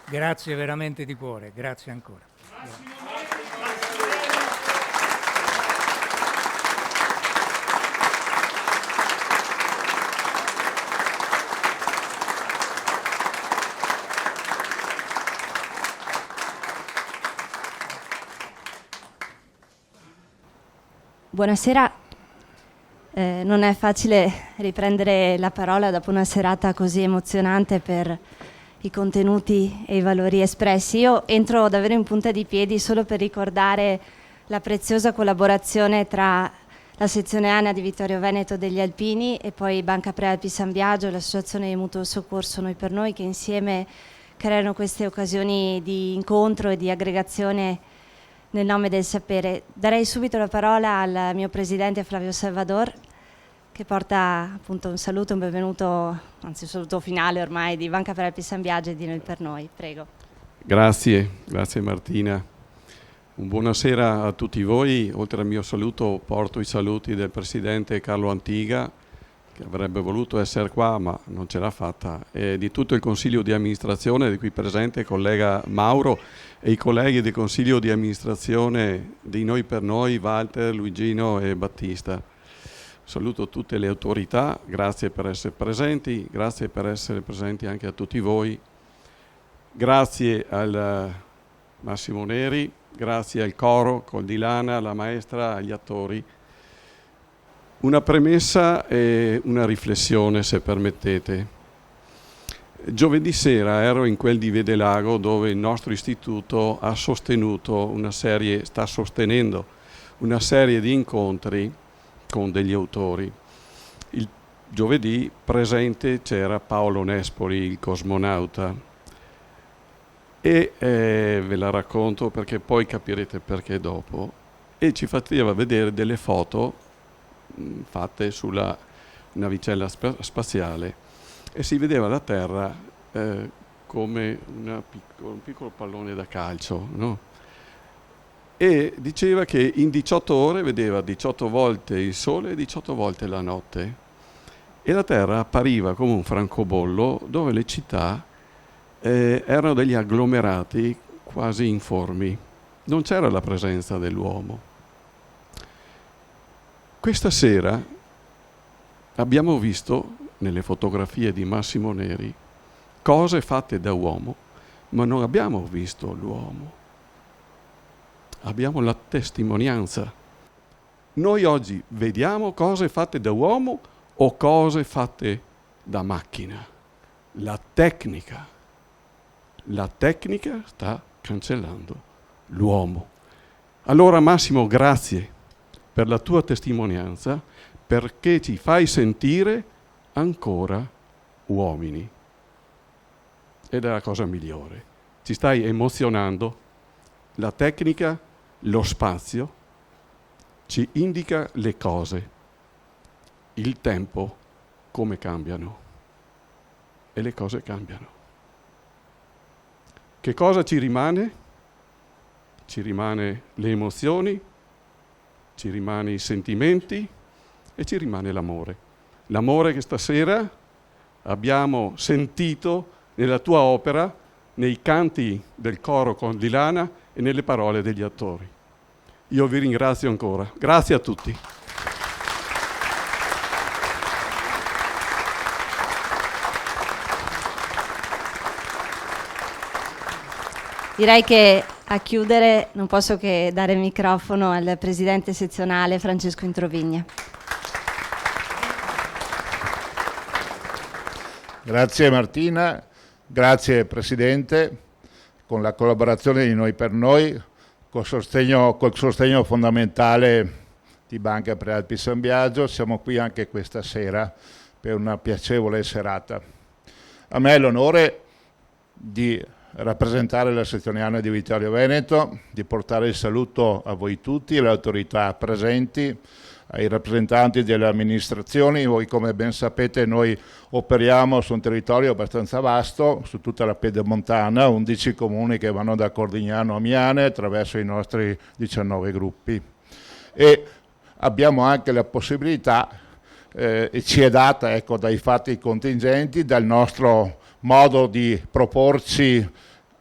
Grazie veramente di cuore, grazie ancora. Buonasera, non è facile riprendere la parola dopo una serata così emozionante per i contenuti e i valori espressi. Io entro davvero in punta di piedi solo per ricordare la preziosa collaborazione tra la sezione ANA di Vittorio Veneto degli Alpini e poi Banca Prealpi San Biagio, l'associazione di mutuo soccorso Noi per Noi, che insieme creano queste occasioni di incontro e di aggregazione nel nome del sapere. Darei subito la parola al mio presidente Flavio Salvador, che porta appunto un saluto, un benvenuto, anzi un saluto finale ormai di Banca Prealpi San Biagio e di Noi per Noi. Prego. Grazie Martina. Buonasera a tutti voi. Oltre al mio saluto porto i saluti del presidente Carlo Antiga, che avrebbe voluto essere qua ma non ce l'ha fatta, e di tutto il consiglio di amministrazione, di qui presente il collega Mauro e i colleghi del consiglio di amministrazione di Noi per Noi, Walter, Luigino e Battista. Saluto tutte le autorità, grazie per essere presenti, grazie per essere presenti anche a tutti voi, grazie al Massimo Neri, grazie al coro, Col di Lana, alla maestra, agli attori. Una premessa e una riflessione, se permettete. Giovedì sera ero in quel di Vedelago dove il nostro istituto ha sostenuto sta sostenendo una serie di incontri con degli autori. Il giovedì presente c'era Paolo Nespoli, il cosmonauta, e ve la racconto perché poi capirete perché dopo, e ci faceva vedere delle foto fatte sulla navicella spaziale e si vedeva la Terra come un piccolo pallone da calcio, no? E diceva che in 18 ore vedeva 18 volte il sole e 18 volte la notte, e la Terra appariva come un francobollo dove le città erano degli agglomerati quasi informi, non c'era la presenza dell'uomo. Questa sera abbiamo visto nelle fotografie di Massimo Neri cose fatte da uomo, ma non abbiamo visto l'uomo. Abbiamo la testimonianza. Noi oggi vediamo cose fatte da uomo o cose fatte da macchina. La tecnica sta cancellando l'uomo. Allora Massimo, grazie per la tua testimonianza, perché ci fai sentire ancora uomini. Ed è la cosa migliore. Ci stai emozionando. La tecnica, lo spazio, ci indica le cose, il tempo, come cambiano. E le cose cambiano. Che cosa ci rimane? ci rimane le emozioni, ci rimane i sentimenti e ci rimane l'amore. L'amore che stasera abbiamo sentito nella tua opera, nei canti del coro Condilana e nelle parole degli attori. Io vi ringrazio ancora. Grazie a tutti. Direi che a chiudere non posso che dare il microfono al presidente sezionale Francesco Introvigna. Grazie Martina, grazie Presidente, con la collaborazione di Noi per Noi, col sostegno fondamentale di Banca Prealpi San Biagio, siamo qui anche questa sera per una piacevole serata. A me è l'onore di rappresentare la sezione ANA di Vittorio Veneto, di portare il saluto a voi tutti, alle autorità presenti, ai rappresentanti delle amministrazioni. Voi, come ben sapete, noi operiamo su un territorio abbastanza vasto, su tutta la Pedemontana, 11 comuni che vanno da Cordignano a Miane attraverso i nostri 19 gruppi. E abbiamo anche la possibilità, e ci è data dai fatti contingenti, dal nostro modo di proporci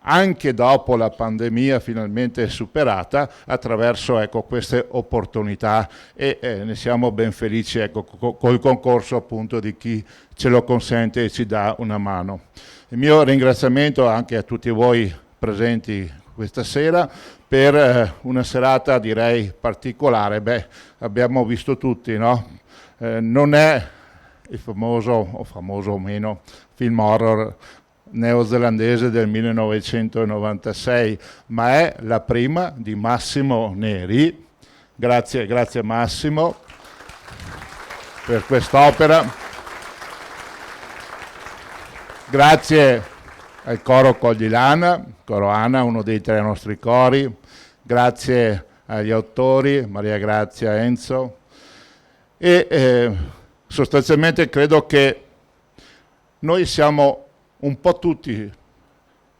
anche dopo la pandemia finalmente superata, attraverso queste opportunità, e ne siamo ben felici col concorso appunto di chi ce lo consente e ci dà una mano. Il mio ringraziamento anche a tutti voi presenti questa sera per una serata direi particolare. Abbiamo visto tutti, no? Non è il famoso o meno film horror neozelandese del 1996, ma è la prima di Massimo Neri. Grazie Massimo per quest'opera. Grazie al coro Condilana, coro Ana, uno dei 3 nostri cori. Grazie agli autori, Maria Grazia, Enzo. E sostanzialmente credo che noi siamo un po' tutti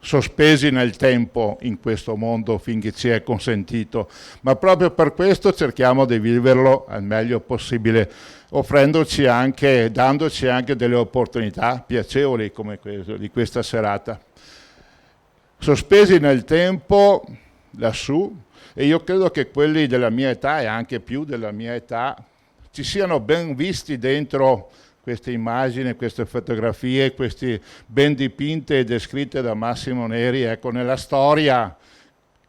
sospesi nel tempo in questo mondo finché ci è consentito, ma proprio per questo cerchiamo di viverlo al meglio possibile, dandoci anche delle opportunità piacevoli come di questa serata. Sospesi nel tempo lassù, e io credo che quelli della mia età e anche più della mia età ci siano ben visti dentro queste immagini, queste fotografie, queste ben dipinte e descritte da Massimo Neri, nella storia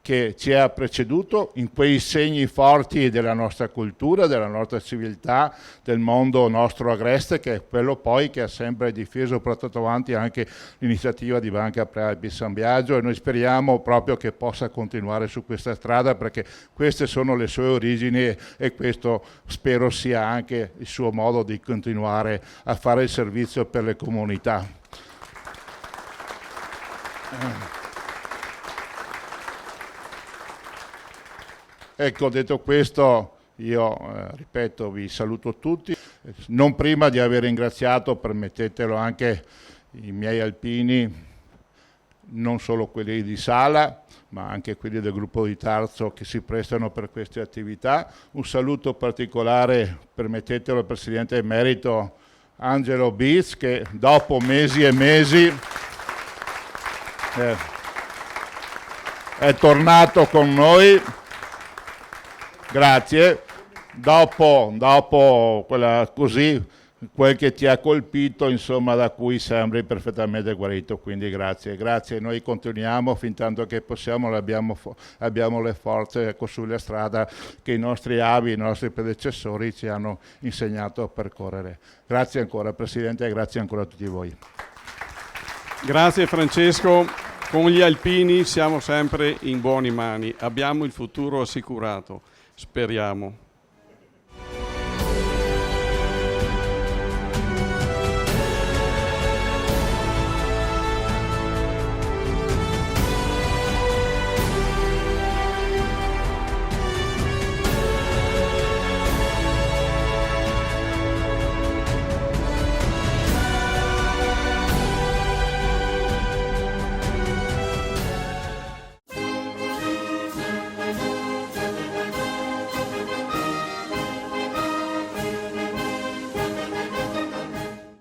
che ci ha preceduto, in quei segni forti della nostra cultura, della nostra civiltà, del mondo nostro agreste, che è quello poi che ha sempre difeso e portato avanti anche l'iniziativa di Banca Prealpi San Biagio, e noi speriamo proprio che possa continuare su questa strada, perché queste sono le sue origini e questo spero sia anche il suo modo di continuare a fare il servizio per le comunità. Ecco, detto questo, io ripeto, vi saluto tutti, non prima di aver ringraziato, permettetelo, anche i miei alpini, non solo quelli di Sala, ma anche quelli del gruppo di Tarso che si prestano per queste attività. Un saluto particolare, permettetelo, al Presidente Emerito Angelo Biz, che dopo mesi e mesi è tornato con noi. Grazie. Dopo quel che ti ha colpito, insomma, da cui sembri perfettamente guarito, quindi grazie. Noi continuiamo fin tanto che possiamo, abbiamo le forze sulla strada che i nostri avi, i nostri predecessori ci hanno insegnato a percorrere. Grazie ancora Presidente e grazie ancora a tutti voi. Grazie Francesco. Con gli alpini siamo sempre in buone mani, abbiamo il futuro assicurato. Speriamo.